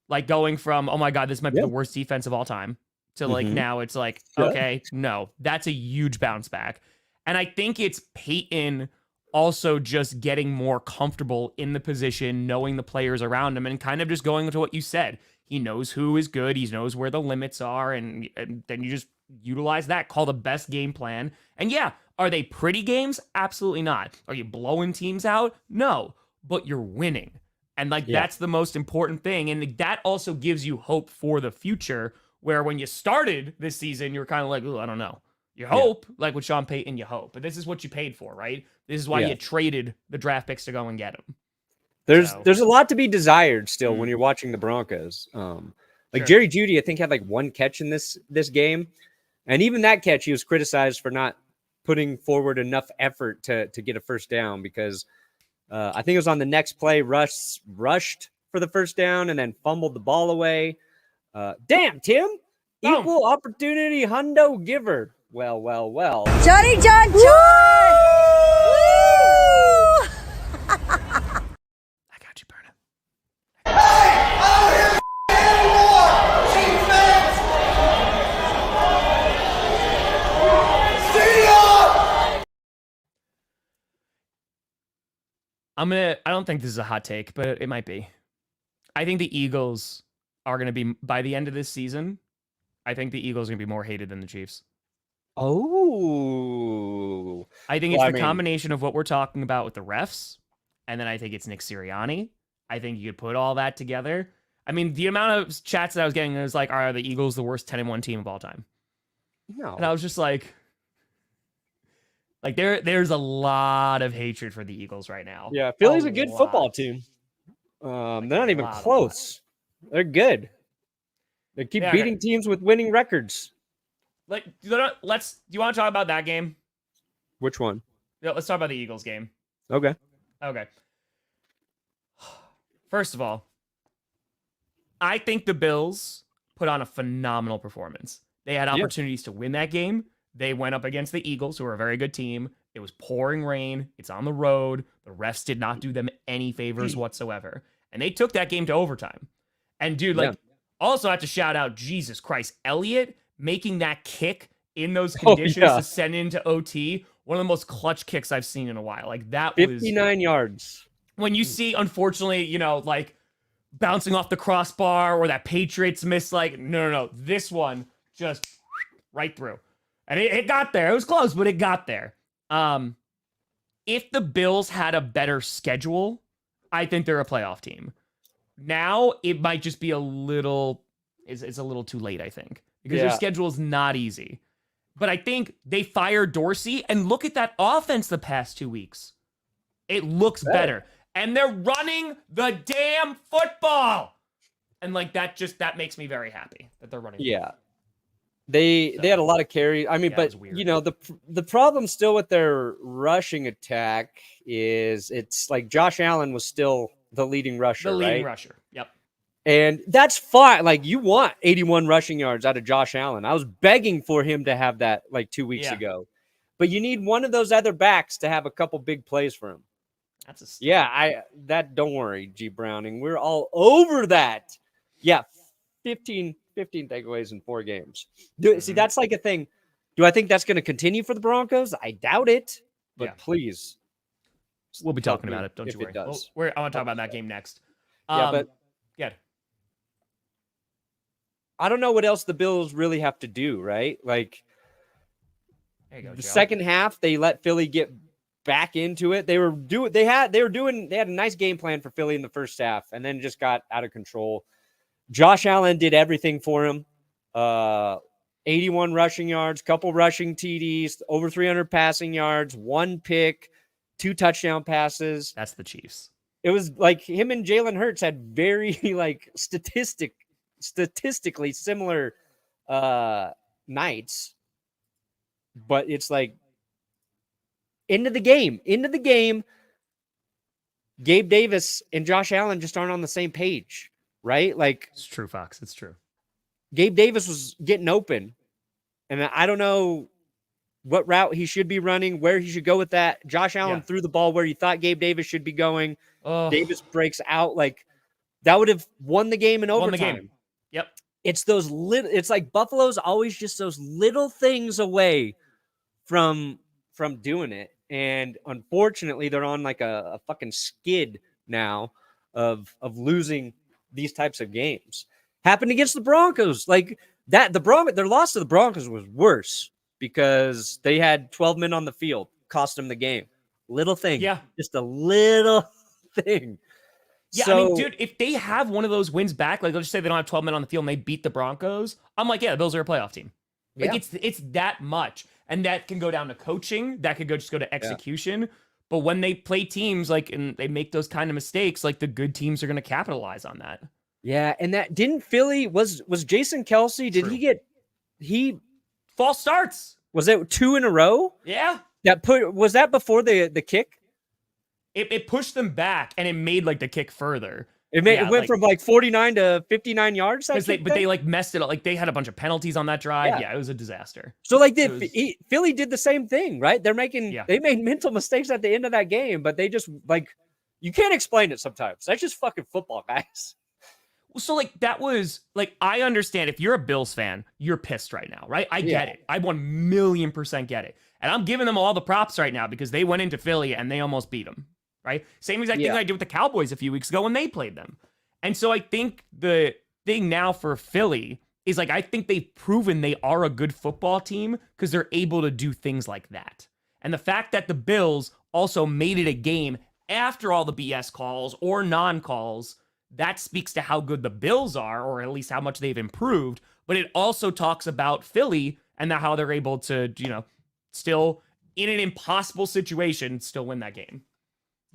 Like, going from, oh my God, this might be the worst defense of all time, to like, now it's like, okay, no, that's a huge bounce back. And I think it's Peyton also just getting more comfortable in the position, knowing the players around him, and kind of just going to what you said. He knows who is good. He knows where the limits are. And then you just utilize that, call the best game plan. And yeah, are they pretty games? Absolutely not. Are you blowing teams out? No, but you're winning. And like, that's the most important thing. And that also gives you hope for the future, where when you started this season, you're kind of like, oh, I don't know. You hope, like with Sean Payton, you hope. But this is what you paid for, right? This is why you traded the draft picks to go and get him. There's a lot to be desired still when you're watching the Broncos. Jerry Jeudy, I think, had like 1 catch in this game. And even that catch, he was criticized for not putting forward enough effort to get a first down, because I think it was on the next play, Russ rushed for the first down and then fumbled the ball away. Damn, Tim. Equal opportunity hundo giver. Well. Johnny John John! I got you, Perna. I don't think this is a hot take, but it might be. I think the Eagles are going to be, by the end of this season, I think the Eagles are going to be more hated than the Chiefs. Oh. I think it's the combination of what we're talking about with the refs, and then I think it's Nick Sirianni. I think you could put all that together. I mean, the amount of chats that I was getting was like, are the Eagles the worst 10-1 team of all time? No. And I was just like there's a lot of hatred for the Eagles right now. Yeah, Philly's a good football team. They're not even close. They're good. They keep beating teams with winning records. Like, do you want to talk about that game? Which one? Yeah, let's talk about the Eagles game. Okay. First of all, I think the Bills put on a phenomenal performance. They had opportunities to win that game. They went up against the Eagles, who are a very good team. It was pouring rain. It's on the road. The refs did not do them any favors whatsoever. And they took that game to overtime. And dude, also have to shout out, Jesus Christ, Elliott making that kick in those conditions to send into OT. One of the most clutch kicks I've seen in a while. Like that 59 yards. When you see, unfortunately, like bouncing off the crossbar or that Patriots miss, like, no. This one just right through. And it got there. It was close, but it got there. If the Bills had a better schedule, I think they're a playoff team. Now it might just be it's a little too late, I think, because their schedule is not easy. But I think they fired Dorsey, and look at that offense the past 2 weeks. It looks better. And they're running the damn football. And like that makes me very happy that they're running. Yeah. They had a lot of carries. I mean, but the problem still with their rushing attack is it's like Josh Allen was still the leading rusher. The leading rusher. Yep. And that's fine. Like you want 81 rushing yards out of Josh Allen. I was begging for him to have that like 2 weeks ago. But you need one of those other backs to have a couple big plays for him. Don't worry, G Browning. We're all over that. Yeah. 15 takeaways in 4 games. See, that's like a thing. Do I think that's going to continue for the Broncos? I doubt it. But please. We'll be talking about it. Don't you worry. I want to talk about that game next. But I don't know what else the Bills really have to do, right? Like the second half, they let Philly get back into it. They had a nice game plan for Philly in the first half, and then just got out of control. Josh Allen did everything for him. 81 rushing yards, couple rushing TDs, over 300 passing yards, 1 pick, 2 touchdown passes. That's the Chiefs. It was like him and Jalen Hurts had very like statistically similar nights, but it's like into the game. Gabe Davis and Josh Allen just aren't on the same page, right? Like it's true, Fox. It's true. Gabe Davis was getting open, and I don't know what route he should be running, where he should go with that. Josh Allen threw the ball where you thought Gabe Davis should be going. Davis breaks out. Like that would have won the game in overtime. Yep. It's those little. It's like Buffalo's always just those little things away from doing it, and unfortunately, they're on like a fucking skid now of losing these types of games. Happened against the Broncos, like that. Their loss to the Broncos was worse because they had 12 men on the field, cost them the game. Little thing, just a little thing. Yeah, I mean, dude, if they have one of those wins back, like let's just say they don't have 12 men on the field and they beat the Broncos, I'm like, the Bills are a playoff team. Like it's that much. And that can go down to coaching, that could go to execution. But when they play teams like and they make those kind of mistakes, like the good teams are going to capitalize on that. Yeah, and that didn't Philly was Jason Kelce, did he false starts? Was it 2 in a row? Yeah. Was that before the kick? It pushed them back, and it made like the kick further. It went from like 49 to 59 yards. They like messed it up. Like they had a bunch of penalties on that drive. Yeah, it was a disaster. So like Philly did the same thing, right? They made mental mistakes at the end of that game, but they just like you can't explain it sometimes. That's just fucking football, guys. So like that was like I understand if you're a Bills fan, you're pissed right now, right? I get it. I 1,000,000% get it, and I'm giving them all the props right now because they went into Philly and they almost beat them. Right? Same exact thing I did with the Cowboys a few weeks ago when they played them. And so I think the thing now for Philly is like, I think they've proven they are a good football team because they're able to do things like that. And the fact that the Bills also made it a game after all the BS calls or non-calls, that speaks to how good the Bills are, or at least how much they've improved. But it also talks about Philly and how they're able to, still in an impossible situation, still win that game.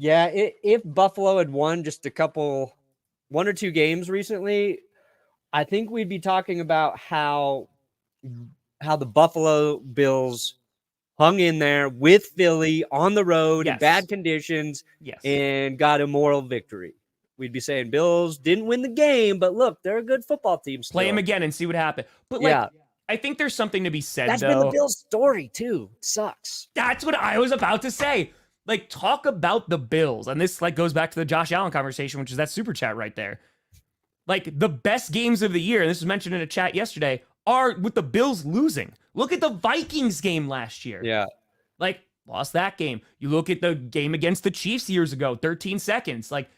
Yeah, if Buffalo had won just 1 or 2 games recently, I think we'd be talking about how the Buffalo Bills hung in there with Philly on the road in Yes. bad conditions Yes. and got a moral victory. We'd be saying Bills didn't win the game, but look, they're a good football team still. Play them again and see what happens. But like, I think there's something to be said, That's though. been the Bills' story, too. It sucks. That's what I was about to say. Like, talk about the Bills. And this like goes back to the Josh Allen conversation, which is that super chat right there. Like, the best games of the year, and this was mentioned in a chat yesterday, are with the Bills losing. Look at the Vikings game last year. Yeah. Like, lost that game. You look at the game against the Chiefs years ago, 13 seconds. Like,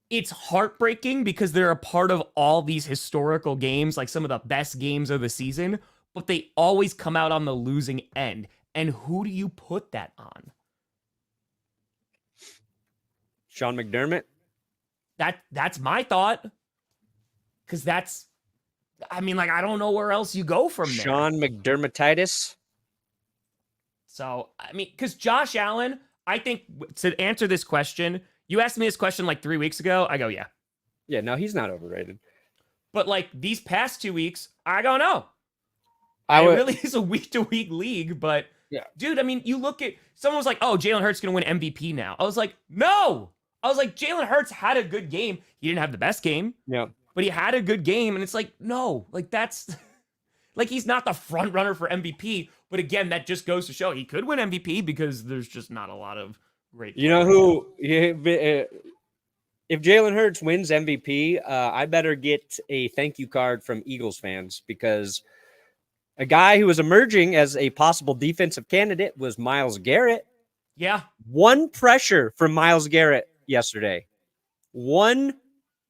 it's heartbreaking because they're a part of all these historical games, like some of the best games of the season, but they always come out on the losing end. And who do you put that on? Sean McDermott? That's my thought. Because that's, I mean, like, I don't know where else you go from there. Sean McDermottitis? So, I mean, because Josh Allen, I think, to answer this question, you asked me this question like 3 weeks ago. I go, yeah. Yeah, no, he's not overrated. But like these past 2 weeks, I go, no. It really is a week-to-week league, but yeah, dude, I mean, you look at, someone was like, oh, Jalen Hurts going to win MVP now. I was like, no. I was like, Jalen Hurts had a good game. He didn't have the best game. Yeah. But he had a good game, and it's like, no. Like, that's, like, he's not the front runner for MVP. But again, that just goes to show he could win MVP because there's just not a lot of great. You know who, if Jalen Hurts wins MVP, I better get a thank you card from Eagles fans, because a guy who was emerging as a possible defensive candidate was Myles Garrett. Yeah. One pressure from Myles Garrett yesterday. One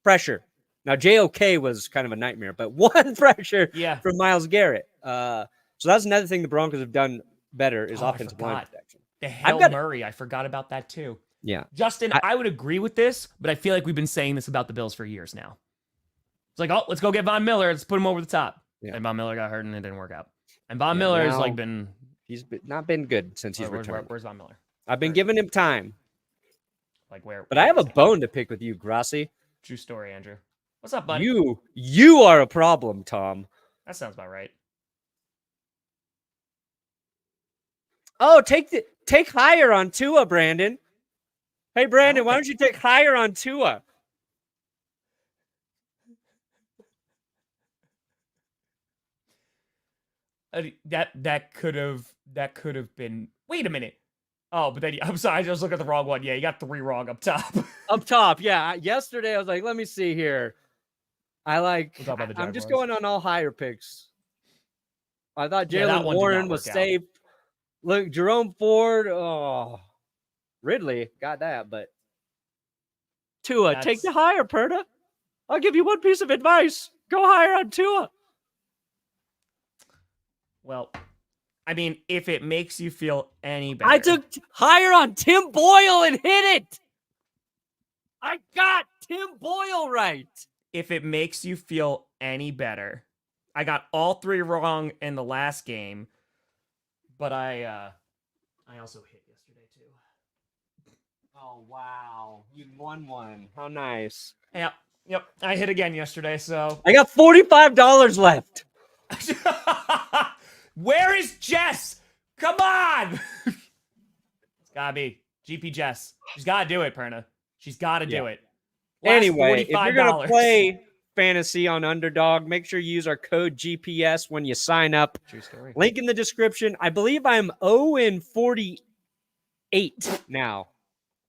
pressure. Now, JOK was kind of a nightmare, but one pressure from Myles Garrett. So that's another thing the Broncos have done better is offensive line protection. The Hail Murray, I forgot about that too. Yeah. Justin, I would agree with this, but I feel like we've been saying this about the Bills for years now. It's like, oh, let's go get Von Miller. Let's put him over the top. Yeah. And Von Miller got hurt and it didn't work out. And Von Miller has like been... He's not been good since he's returned. Where's Von Miller? I've been giving him time. Like where? But I have a bone to pick with you, Grossi. True story, Andrew. What's up, buddy? You are a problem, Tom. That sounds about right. Oh, take higher on Tua, Brandon. Hey, Brandon, why don't you take higher on Tua? That could have been. Wait a minute. Oh, but then I'm sorry, I just looked at the wrong one. Yeah, you got 3 wrong up top. Up top, yeah. Yesterday, I was like, let me see here. I'm just going on all higher picks. I thought Jalen Warren was safe. Look, Jerome Ford, Ridley got that, but Tua, take the higher, Perna. I'll give you one piece of advice. Go higher on Tua. Well, I mean, if it makes you feel any better. I took higher on Tim Boyle and hit it. I got Tim Boyle right. If it makes you feel any better, I got all 3 wrong in the last game, but I also hit yesterday too. Oh wow, you won one. How nice. Yep. I hit again yesterday, so I got $45 left. Where is Jess? Come on. It's gotta be GP Jess. She's gotta do it, Perna. She's gotta do it. Anyway, if you're going to play fantasy on Underdog, make sure you use our code GPS when you sign up. True story. Link in the description. I believe I'm 0-48 now.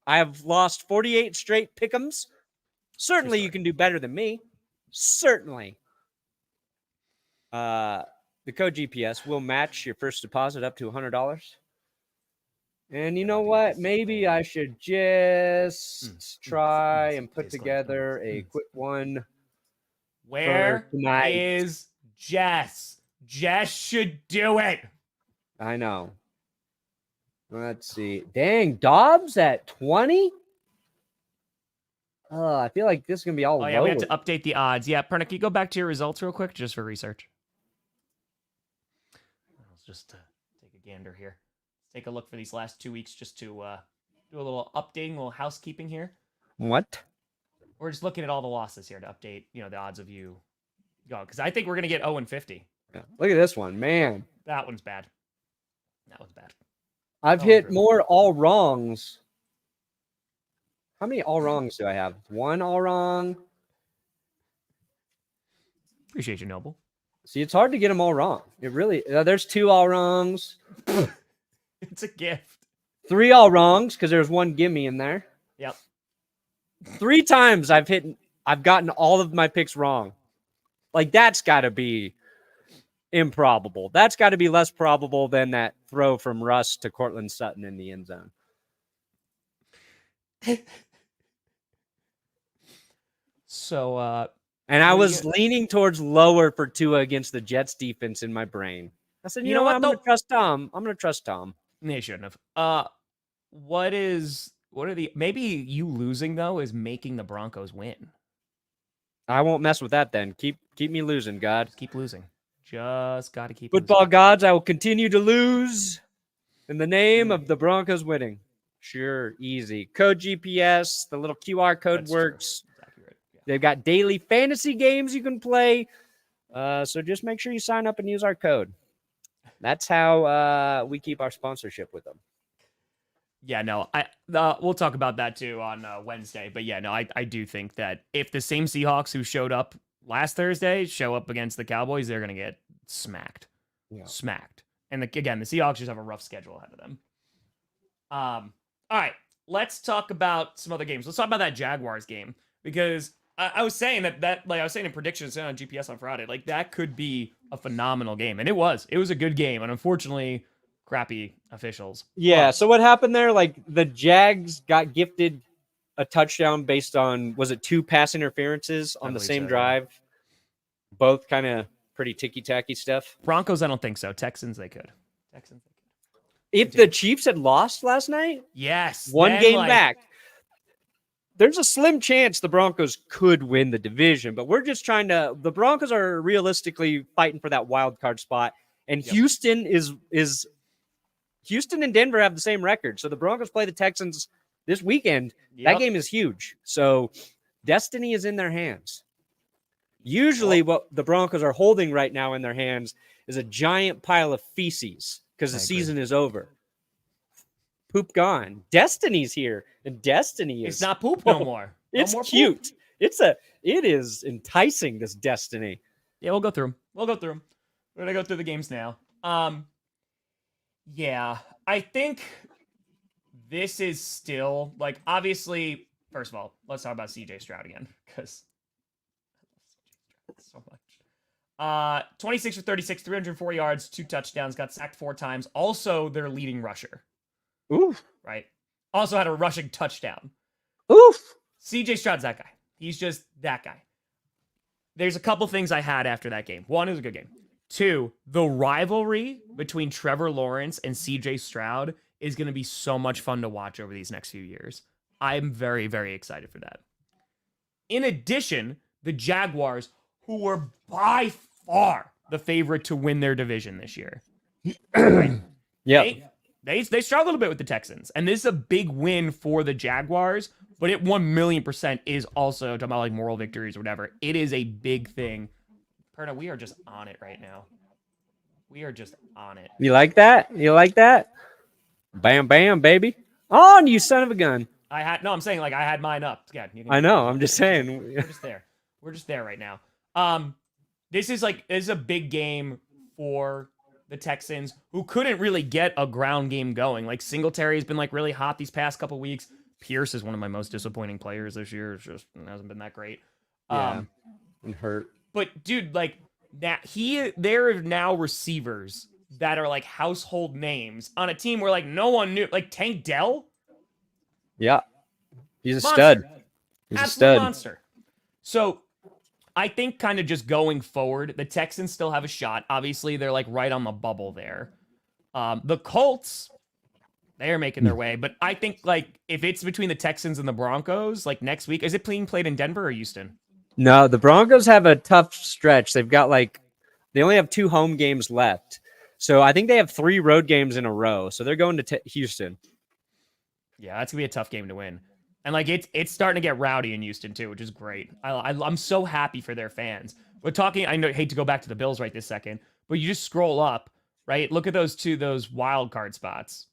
I have lost 48 straight pick'ems. Certainly you can do better than me. Certainly. The code GPS will match your first deposit up to $100. And you know what? Maybe I should just try and put together a quick one. Where is Jess? Jess should do it. I know. Let's see. Dang, Dobbs at 20? Oh, I feel like this is going to be all low. Yeah, we have to update the odds. Yeah, Perna, can you go back to your results real quick just for research? Let's just take a gander here. Take a look for these last 2 weeks just to do a little updating, a little housekeeping here. What? We're just looking at all the losses here to update, the odds of you going. Because I think we're going to get 0-50. Yeah. Look at this one, man. That one's bad. That was bad. I've hit more all wrongs. How many all wrongs do I have? One all wrong. Appreciate you, Noble. See, it's hard to get them all wrong. It really. There's 2 all wrongs. It's a gift. 3 all wrongs because there's 1 gimme in there. Yep. 3 times I've gotten all of my picks wrong. Like, that's got to be improbable. That's got to be less probable than that throw from Russ to Cortland Sutton in the end zone. So, and I was leaning towards lower for Tua against the Jets defense in my brain. I said, you know what? I'm going to trust Tom. I'm going to trust Tom. They shouldn't have. What are the, maybe you losing though is making the Broncos win. I won't mess with that then. Keep me losing, God. Just keep losing. Just got to keep Football losing. Gods, I will continue to lose in the name of the Broncos winning. Sure, easy. Code GPS, the little QR code works. Exactly right. Yeah. They've got daily fantasy games you can play. So just make sure you sign up and use our code. That's how we keep our sponsorship with them. Yeah, no, we'll talk about that too on Wednesday. But yeah, no, I do think that if the same Seahawks who showed up last Thursday show up against the Cowboys, they're going to get smacked. Yeah. Smacked. And again, the Seahawks just have a rough schedule ahead of them. All right, let's talk about some other games. Let's talk about that Jaguars game because I was saying that like I was saying in predictions on GPS on Friday, like that could be a phenomenal game, and it was a good game, and unfortunately, crappy officials. Yeah. But, so what happened there? Like the Jags got gifted a touchdown based on, was it 2 pass interferences on the same drive? Yeah. Both kind of pretty ticky-tacky stuff. Broncos, I don't think so. Texans, they could. If the Chiefs had lost last night, yes, one game back, there's a slim chance the Broncos could win the division. But we're just trying to. The Broncos are realistically fighting for that wild card spot, and Houston is Houston and Denver have the same record. So the Broncos play the Texans this weekend. That game is huge. So destiny is in their hands. Usually, what the Broncos are holding right now in their hands is a giant pile of feces. Because the season is over. Poop gone. Destiny's here. And destiny is... It's not poop no more. It's more cute. Poop. It is enticing, this destiny. Yeah, we'll go through them. We're going to go through the games now. Yeah, I think this is still... Like, obviously, first of all, let's talk about CJ Stroud again. Because I love CJ Stroud so much. 26 for 36, 304 yards, 2 touchdowns, got sacked 4 times. Also, their leading rusher. Oof. Right? Also had a rushing touchdown. Oof. CJ Stroud's that guy. He's just that guy. There's a couple things I had after that game. 1, it was a good game. 2, the rivalry between Trevor Lawrence and CJ Stroud is going to be so much fun to watch over these next few years. I'm very, very excited for that. In addition, the Jaguars, who were by far the favorite to win their division this year. Right? Yeah. They struggled a little bit with the Texans. And this is a big win for the Jaguars, but it 1,000,000% is also, talking about like moral victories or whatever, it is a big thing. Perna, we are just on it right now. We are just on it. You like that? You like that? Bam, bam, baby. On, you son of a gun. I'm saying like I had mine up. Yeah, I know. I'm just saying. We're just there. We're just there right now. This is a big game for the Texans, who couldn't really get a ground game going. Like Singletary has been like really hot these past couple weeks. Pierce is one of my most disappointing players this year. It just hasn't been that great. And hurt. But dude, like that there are now receivers that are like household names on a team where like no one knew. Like Tank Dell. Yeah, he's a monster. stud. He's Absolute a stud. Monster. So I think kind of just going forward, the Texans still have a shot. Obviously, they're like right on the bubble there. The Colts, they are making their way. But I think like if it's between the Texans and the Broncos, like next week, is it being played in Denver or Houston? No, the Broncos have a tough stretch. They've got they only have 2 home games left. So I think they have 3 road games in a row. So they're going to Houston. Yeah, that's going to be a tough game to win. And like it's starting to get rowdy in Houston too, which is great. I'm so happy for their fans. We're talking. I hate to go back to the Bills right this second, but you just scroll up, right? Look at those wild card spots.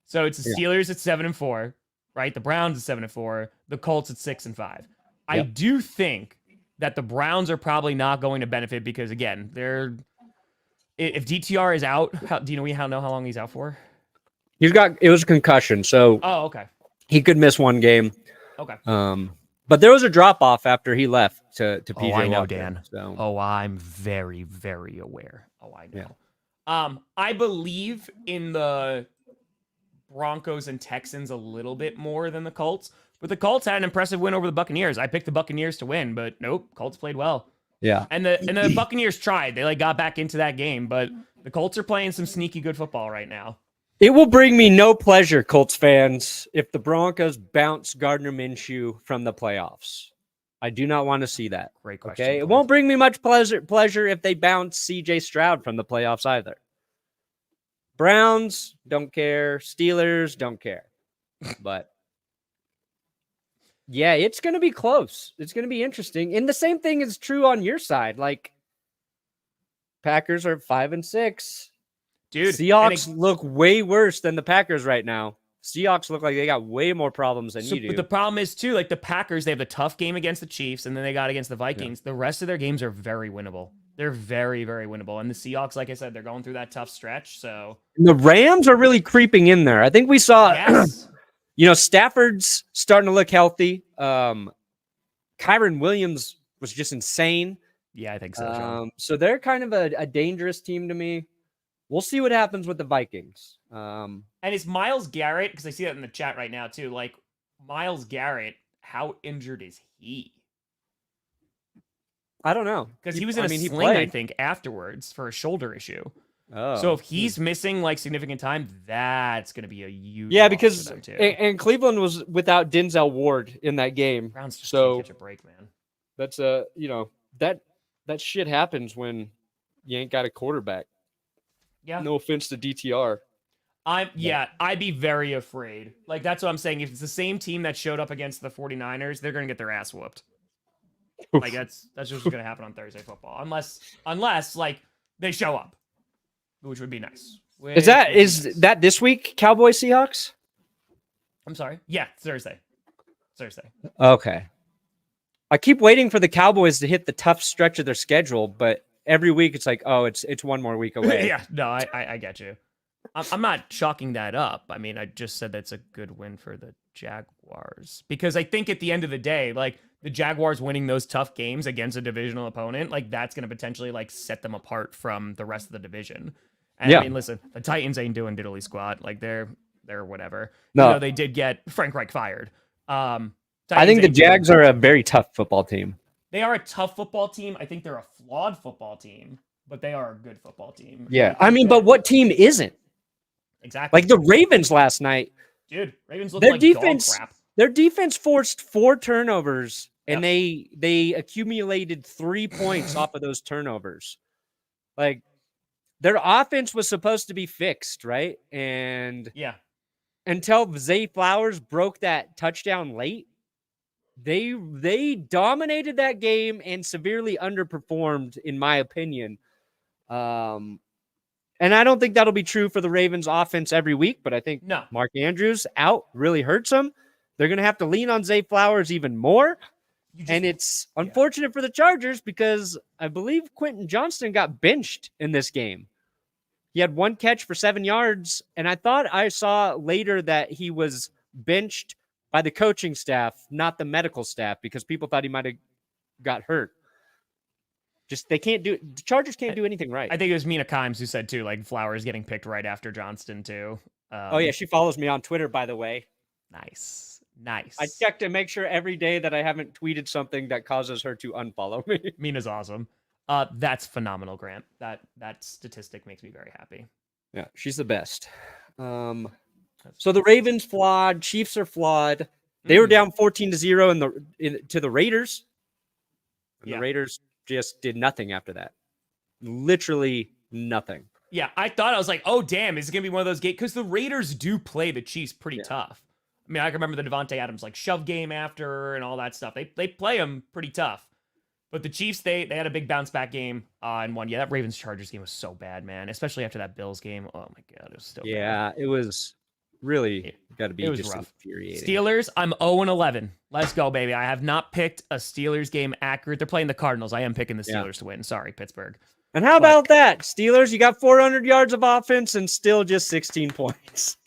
So it's the Steelers at 7-4, right? The Browns at 7-4, the Colts at 6-5. I do think that the Browns are probably not going to benefit because, again, if DTR is out, do you know how long he's out for? It was a concussion, so okay. He could miss one game. Okay. But there was a drop off after he left to PJ I know, Walker, Dan. So. I'm very, very aware. I know. Yeah. I believe in the Broncos and Texans a little bit more than the Colts, but the Colts had an impressive win over the Buccaneers. I picked the Buccaneers to win, but nope, Colts played well. Yeah. And the Buccaneers tried. They got back into that game, but the Colts are playing some sneaky good football right now. It will bring me no pleasure, Colts fans, if the Broncos bounce Gardner Minshew from the playoffs. I do not want to see that. Great question. Okay, it won't bring me much pleasure if they bounce CJ Stroud from the playoffs either. Browns don't care. Steelers don't care. But yeah, it's going to be close. It's going to be interesting. And the same thing is true on your side. Like Packers are 5-6. Dude, Seahawks look way worse than the Packers right now. Seahawks look like they got way more problems than you do. But the problem is, too, like the Packers, they have the tough game against the Chiefs, and then they got against the Vikings. Yeah. The rest of their games are very winnable. They're very, very winnable. And the Seahawks, like I said, they're going through that tough stretch. So the Rams are really creeping in there. I think we saw, Stafford's starting to look healthy. Kyron Williams was just insane. Yeah, I think so. So they're kind of a dangerous team to me. We'll see what happens with the Vikings. And it's Myles Garrett, because I see that in the chat right now, too. Like, Myles Garrett, how injured is he? I don't know. Because he was in a sling, I think, afterwards for a shoulder issue. Oh. So if he's missing, like, significant time, that's going to be a huge loss because for them, too. And Cleveland was without Denzel Ward in that game. Browns just can't catch a break, man. That's, that shit happens when you ain't got a quarterback. Yeah. No offense to DTR. I'd be very afraid. Like, that's what I'm saying. If it's the same team that showed up against the 49ers, they're going to get their ass whooped. Like, that's just what's going to happen on Thursday football. Unless, like, they show up, which would be nice. Is that this week, Cowboys Seahawks? I'm sorry? Yeah, Thursday. Okay. I keep waiting for the Cowboys to hit the tough stretch of their schedule, but every week it's like, oh, it's one more week away. Yeah, no, I get you. I'm not chalking that up. I mean, I just said that's a good win for the Jaguars. Because I think at the end of the day, like, the Jaguars winning those tough games against a divisional opponent, like, that's going to potentially, like, set them apart from the rest of the division. And I mean, listen, the Titans ain't doing diddly squat. Like, they're whatever. No. They did get Frank Reich fired. I think the Jags are a very tough football team. They are a tough football team. I think they're a flawed football team, but they are a good football team. Yeah. I mean, but what team isn't? Exactly. Like the Ravens last night. Dude, Ravens look like dog crap. Their defense forced 4 turnovers, and they accumulated 3 points off of those turnovers. Like, their offense was supposed to be fixed, right? And until Zay FLowers broke that touchdown late, they dominated that game and severely underperformed, in my opinion. And I don't think that'll be true for the Ravens offense every week, but I think Mark Andrews out really hurts them. They're going to have to lean on Zay FLowers even more. And it's unfortunate for the Chargers because I believe Quentin Johnston got benched in this game. He had 1 catch for 7 yards, and I thought I saw later that he was benched by the coaching staff, not the medical staff, because people thought he might have got hurt. Just the Chargers can't do anything right. I think it was Mina Kimes who said too, like Flowers getting picked right after Johnston too. Oh yeah, she follows me on Twitter, by the way. Nice. I check to make sure every day that I haven't tweeted something that causes her to unfollow me. Mina's awesome. That's phenomenal, Grant. That statistic makes me very happy. Yeah, she's the best. So the Ravens flawed, Chiefs are flawed. They were down 14-0 to the Raiders. And the Raiders just did nothing after that. Literally nothing. Yeah, I was like, oh, damn, is it going to be one of those games? Because the Raiders do play the Chiefs pretty tough. I mean, I can remember the Devontae Adams, like, shove game after and all that stuff. They play them pretty tough. But the Chiefs, they had a big bounce back game and won. Yeah, that Ravens Chargers game was so bad, man. Especially after that Bills game. Oh my god, it was so bad. It was really got to be just rough. infuriating. Steelers, I'm 0-11. Let's go, baby. I have not picked a Steelers game accurate. They're playing the Cardinals. I am picking the Steelers to win. Sorry, Pittsburgh. And how about that? Steelers, you got 400 yards of offense and still just 16 points.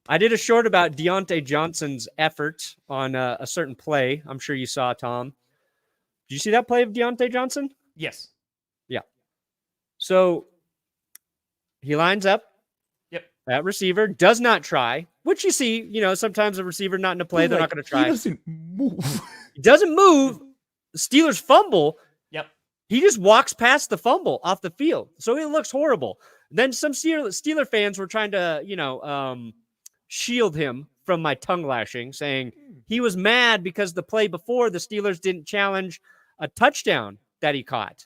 I did a short about Deontay Johnson's effort on a certain play. I'm sure you saw, Tom. Did you see that play of Deontay Johnson? Yes. Yeah. So he lines up. Yep. That receiver does not try, which you see, sometimes a receiver not in a play, they're not going to try. He doesn't move. He doesn't move. The Steelers fumble. Yep. He just walks past the fumble off the field. So it looks horrible. Then some Steeler fans were trying to, shield him from my tongue lashing, saying he was mad because the play before the Steelers didn't challenge a touchdown that he caught,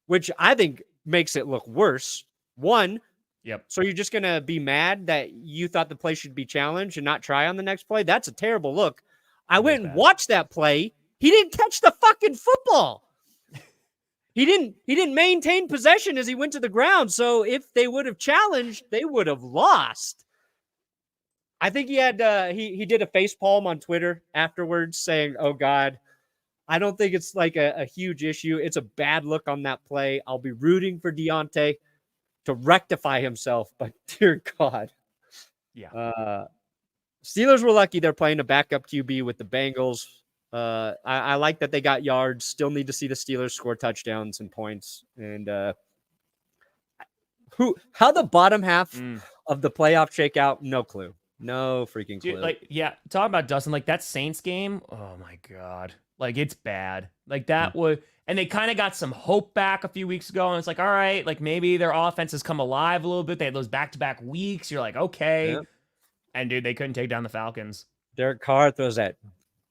which I think makes it look worse. One, so you're just going to be mad that you thought the play should be challenged and not try on the next play? That's a terrible look. I went and watched that play. He didn't catch the fucking football. He didn't maintain possession as he went to the ground. So if they would have challenged, they would have lost. I think he had he did a facepalm on Twitter afterwards saying, "Oh God, I don't think it's like a huge issue. It's a bad look on that play. I'll be rooting for Deontay to rectify himself, but dear God." Yeah. Steelers were lucky they're playing a backup QB with the Bengals. I like that they got yards. Still need to see the Steelers score touchdowns and points. And how the bottom half of the playoff shake out, no clue. No freaking clue. Dude, talking about Dustin, that Saints game, oh my God. It's bad. That would, and they kind of got some hope back a few weeks ago, and it's like, all right, maybe their offense has come alive a little bit. They had those back-to-back weeks. You're like, okay. Yeah. And dude, they couldn't take down the Falcons. Derek Carr throws that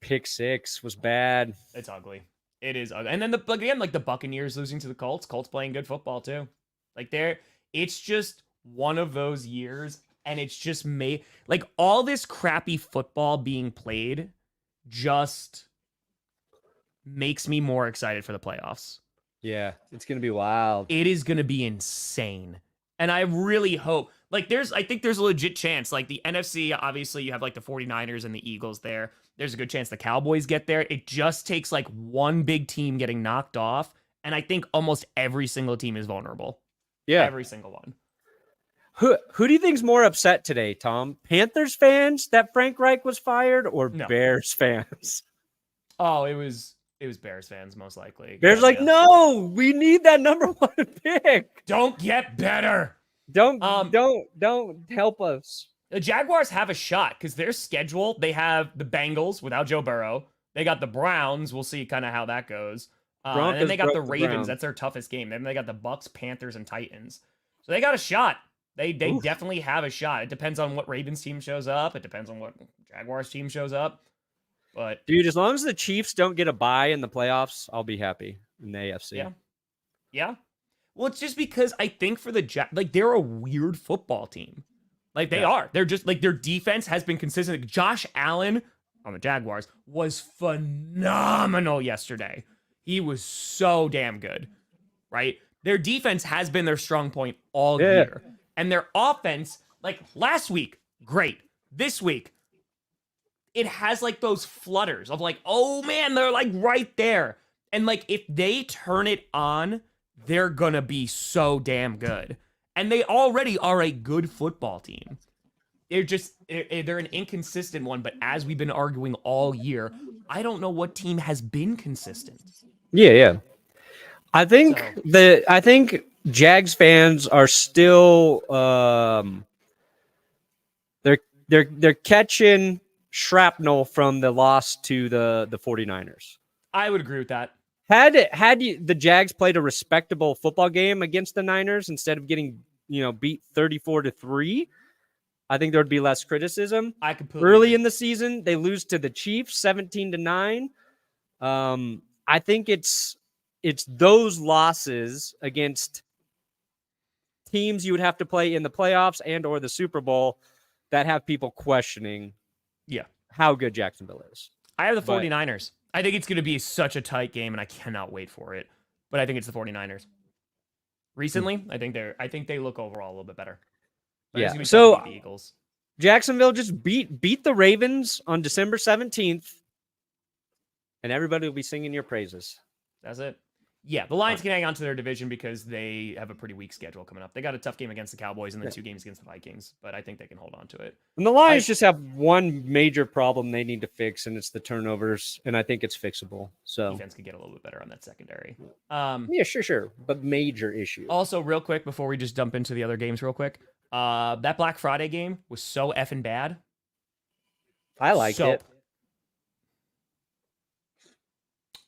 pick six, was bad. It's ugly. It is ugly. And then the Buccaneers losing to the Colts. Colts playing good football too. It's just one of those years. And it's just made all this crappy football being played just makes me more excited for the playoffs. Yeah, it's going to be wild. It is going to be insane. And I really hope I think there's a legit chance. The NFC, obviously you have the 49ers and the Eagles there. There's a good chance the Cowboys get there. It just takes one big team getting knocked off. And I think almost every single team is vulnerable. Yeah. Every single one. Who do you think's more upset today, Tom? Panthers fans that Frank Reich was fired, or Bears fans? Oh, it was Bears fans most likely. Bears no, we need that number one pick. Don't get better. Don't help us. The Jaguars have a shot because their schedule, they have the Bengals without Joe Burrow. They got the Browns. We'll see kind of how that goes. And then they got the Ravens. That's their toughest game. Then they got the Bucks, Panthers, and Titans. So they got a shot. They definitely have a shot. It depends on what Ravens team shows up. It depends on what Jaguars team shows up. But dude, as long as the Chiefs don't get a bye in the playoffs, I'll be happy in the AFC. Yeah. Well, it's just because I think for the they're a weird football team. They are. They're just their defense has been consistent. Josh Allen on the Jaguars was phenomenal yesterday. He was so damn good, right? Their defense has been their strong point all year. And their offense, last week, great. This week, it has those flutters of oh man, they're right there. And if they turn it on, they're gonna be so damn good. And they already are a good football team. They're an inconsistent one, but as we've been arguing all year, I don't know what team has been consistent. Yeah. I think Jags fans are still they're catching shrapnel from the loss to the 49ers. I would agree with that. Had the Jags played a respectable football game against the Niners instead of getting beat 34-3, I think there would be less criticism. I completely early in the season they lose to the Chiefs 17-9. I think it's those losses against teams you would have to play in the playoffs and or the Super Bowl that have people questioning how good Jacksonville is. I have the 49ers. I think it's going to be such a tight game, and I cannot wait for it. But I think it's the 49ers. Recently, I think they look overall a little bit better. But Yeah. it's gonna be So tough to beat the Eagles. Jacksonville just beat the Ravens on December 17th, and everybody will be singing your praises. That's it. Yeah, the Lions can hang on to their division because they have a pretty weak schedule coming up. They got a tough game against the Cowboys and then 2 games against the Vikings, but I think they can hold on to it. And the Lions just have one major problem they need to fix, and it's the turnovers, and I think it's fixable. So defense could get a little bit better on that secondary. Yeah, sure, but major issue. Also, real quick, before we just dump into the other games real quick, that Black Friday game was so effing bad. I liked it.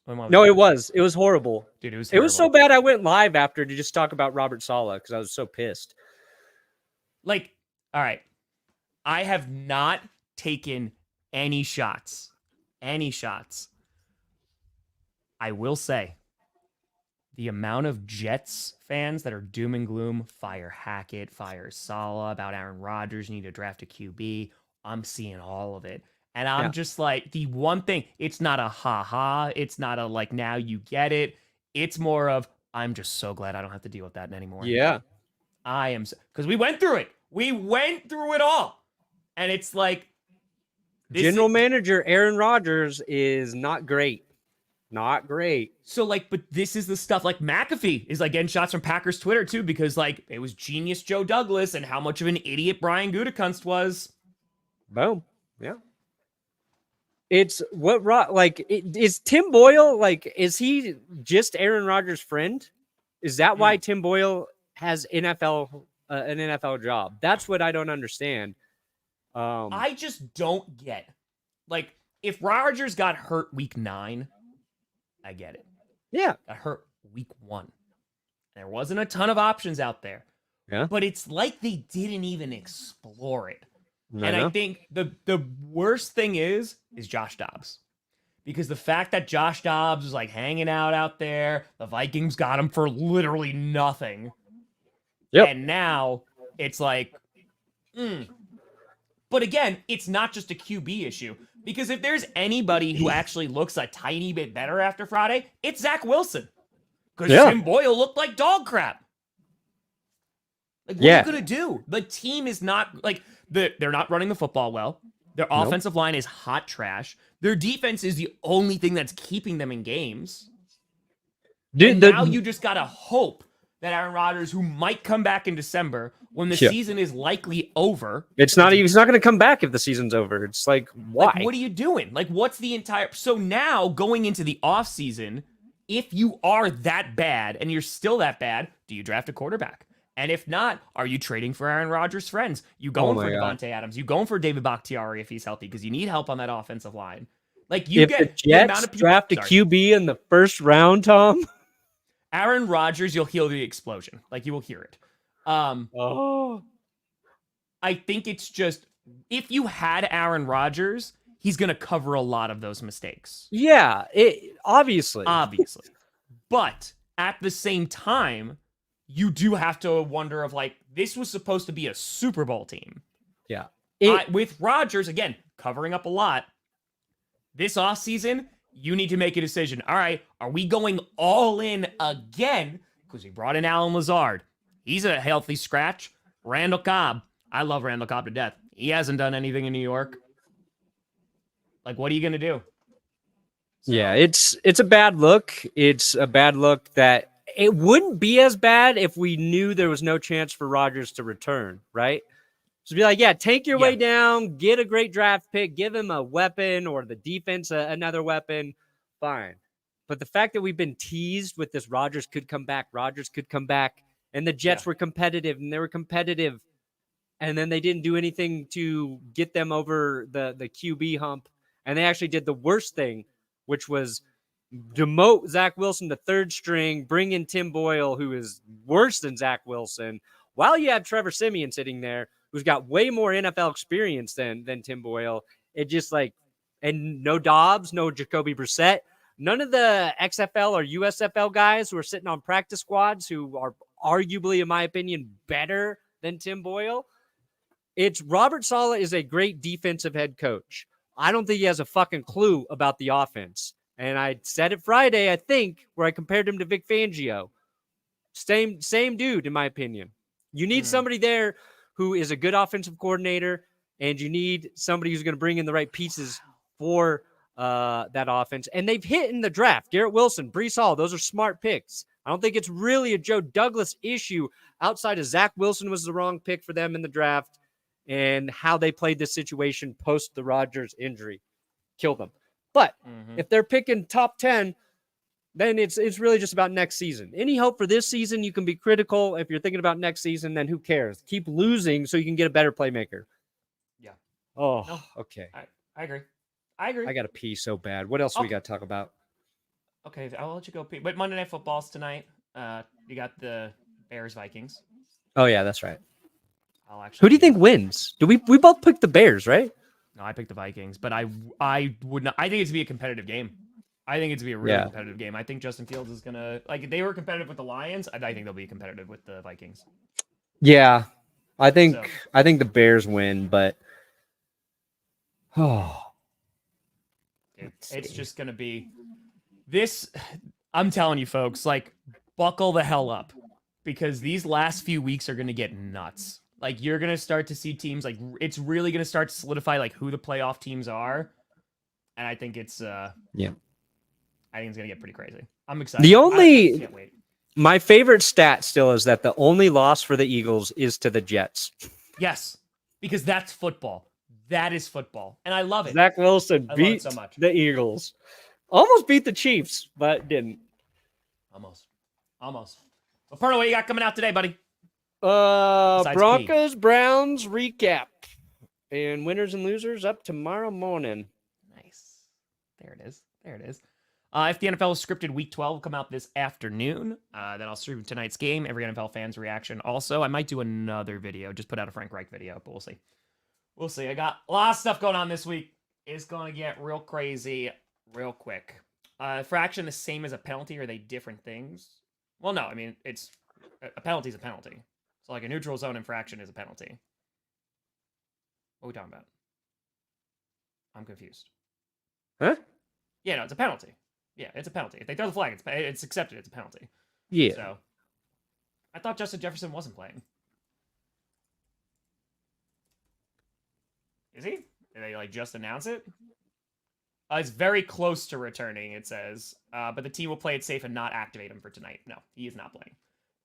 No, it was horrible. Dude, it was terrible. It was so bad I went live after to just talk about Robert Saleh because I was so pissed. Like, all right. I have not taken any shots. Any shots. I will say the amount of Jets fans that are doom and gloom, fire Hackett, fire Saleh, about Aaron Rodgers, need to draft a QB. I'm seeing all of it. And I'm just like, the one thing, it's not a ha-ha. It's not a like, now you get it. It's more of, I'm just so glad I don't have to deal with that anymore. Yeah. I am, because we went through it. We went through it all. And it's like. General manager Aaron Rodgers is not great. Not great. So, like, but this is the stuff, like, McAfee is, like, getting shots from Packers Twitter, too, because, like, it was genius Joe Douglas and how much of an idiot Brian Gutekunst was. Boom. Yeah. It's what is Tim Boyle, like, is he just Aaron Rodgers' friend? Is that why Tim Boyle has an NFL job? That's what I don't understand. I just don't get. Like, if Rodgers got hurt week 9, I get it. Yeah. Got hurt week 1. There wasn't a ton of options out there. Yeah. But it's like they didn't even explore it. I think the worst thing is Josh Dobbs. Because the fact that Josh Dobbs was like hanging out there, the Vikings got him for literally nothing. Yep. And now it's like, But again, it's not just a QB issue. Because if there's anybody who actually looks a tiny bit better after Friday, it's Zach Wilson. Because Tim Boyle looked like dog crap. Like, what are you going to do? The team is not, like, they're not running the football well. Their offensive line is hot trash. Their defense is the only thing that's keeping them in games. Now you just got to hope that Aaron Rodgers, who might come back in December when the season is likely over. He's not going to come back if the season's over. It's like, why? Like, what are you doing? Like, what's the entire... So now, going into the offseason, if you are that bad and you're still that bad, do you draft a quarterback? And if not, are you trading for Aaron Rodgers' friends? You going for Devontae Adams? You going for David Bakhtiari if he's healthy because you need help on that offensive line? Like, you get the Jets draft a QB in the first round, Tom. Aaron Rodgers, you'll hear the explosion. Like, you will hear it. I think it's just, if you had Aaron Rodgers, he's going to cover a lot of those mistakes. Yeah, obviously. But at the same time, you do have to wonder of, like, this was supposed to be a Super Bowl team. Yeah. With Rodgers, again, covering up a lot, this offseason, you need to make a decision. All right, are we going all in again? Because we brought in Alan Lazard. He's a healthy scratch. Randall Cobb. I love Randall Cobb to death. He hasn't done anything in New York. Like, what are you going to do? Yeah, it's a bad look. It's a bad look that it wouldn't be as bad if we knew there was no chance for Rodgers to return, right? So be like, tank your way down, get a great draft pick, give him a weapon or the defense another weapon, fine. But the fact that we've been teased with this Rodgers could come back, and the Jets were competitive, and they were competitive, and then they didn't do anything to get them over the QB hump, and they actually did the worst thing, which was demote Zach Wilson to third string, bring in Tim Boyle, who is worse than Zach Wilson, while you have Trevor Siemian sitting there, who's got way more NFL experience than Tim Boyle. It just like, and no Dobbs, no Jacoby Brissett, none of the XFL or USFL guys who are sitting on practice squads who are arguably, in my opinion, better than Tim Boyle. It's Robert Saleh is a great defensive head coach. I don't think he has a fucking clue about the offense. And I said it Friday, I think, where I compared him to Vic Fangio. Same dude, in my opinion. You need somebody there who is a good offensive coordinator, and you need somebody who's going to bring in the right pieces for that offense. And they've hit in the draft. Garrett Wilson, Breece Hall, those are smart picks. I don't think it's really a Joe Douglas issue outside of Zach Wilson was the wrong pick for them in the draft, and how they played this situation post the Rodgers injury killed them. But if they're picking top 10, then it's really just about next season. Any hope for this season, you can be critical. If you're thinking about next season, then who cares? Keep losing so you can get a better playmaker. Yeah. Oh, no. Okay. I agree. I got to pee so bad. What else do we got to talk about? Okay, I'll let you go pee. But Monday Night Football's tonight. You got the Bears Vikings. Oh yeah, that's right. Who do you think wins? We both picked the Bears, right? No, I picked the Vikings, but I would not. I think it's to be a competitive game. I think it's to be a really competitive game. I think Justin Fields is gonna they were competitive with the Lions. I think they'll be competitive with the Vikings. Yeah, I think the Bears win, but it's just gonna be this. I'm telling you, folks, like buckle the hell up, because these last few weeks are gonna get nuts. Like, you're going to start to see teams, like, it's really going to start to solidify, like, who the playoff teams are. And I think it's, I think it's going to get pretty crazy. I'm excited. I can't wait. My favorite stat still is that the only loss for the Eagles is to the Jets. Yes, because that's football. That is football. And I love it. Zach Wilson beat so much. The Eagles. Almost beat the Chiefs, but didn't. Almost. Well, Perna, what you got coming out today, buddy? Broncos, Browns recap, and winners and losers up tomorrow morning. Nice. There it is. If the NFL is scripted, Week 12 will come out this afternoon. Then I'll stream tonight's game, every NFL fan's reaction. Also, I might do another video, just put out a Frank Reich video, but we'll see. I got a lot of stuff going on this week. It's going to get real crazy real quick. Fraction the same as a penalty, or are they different things? Well, no, I mean, it's a penalty is a penalty. So, like, a neutral zone infraction is a penalty. What are we talking about? I'm confused. Huh? Yeah, no, it's a penalty. Yeah, it's a penalty. If they throw the flag, it's accepted. It's a penalty. Yeah. So, I thought Justin Jefferson wasn't playing. Is he? Did they, like, just announce it? It's very close to returning, it says. But the team will play it safe and not activate him for tonight. No, he is not playing.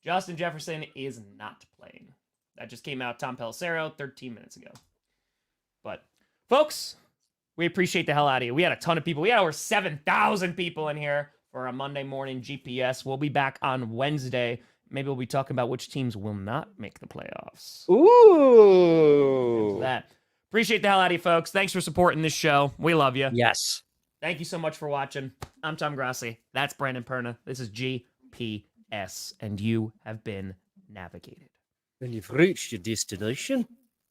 Justin Jefferson is not playing. That just came out, Tom Pelissero, 13 minutes ago. But, folks, we appreciate the hell out of you. We had a ton of people. We had over 7,000 people in here for a Monday morning GPS. We'll be back on Wednesday. Maybe we'll be talking about which teams will not make the playoffs. Ooh. That. Appreciate the hell out of you, folks. Thanks for supporting this show. We love you. Yes. Thank you so much for watching. I'm Tom Grossi. That's Brandon Perna. This is GPS, and you have been navigated. And you've reached your destination.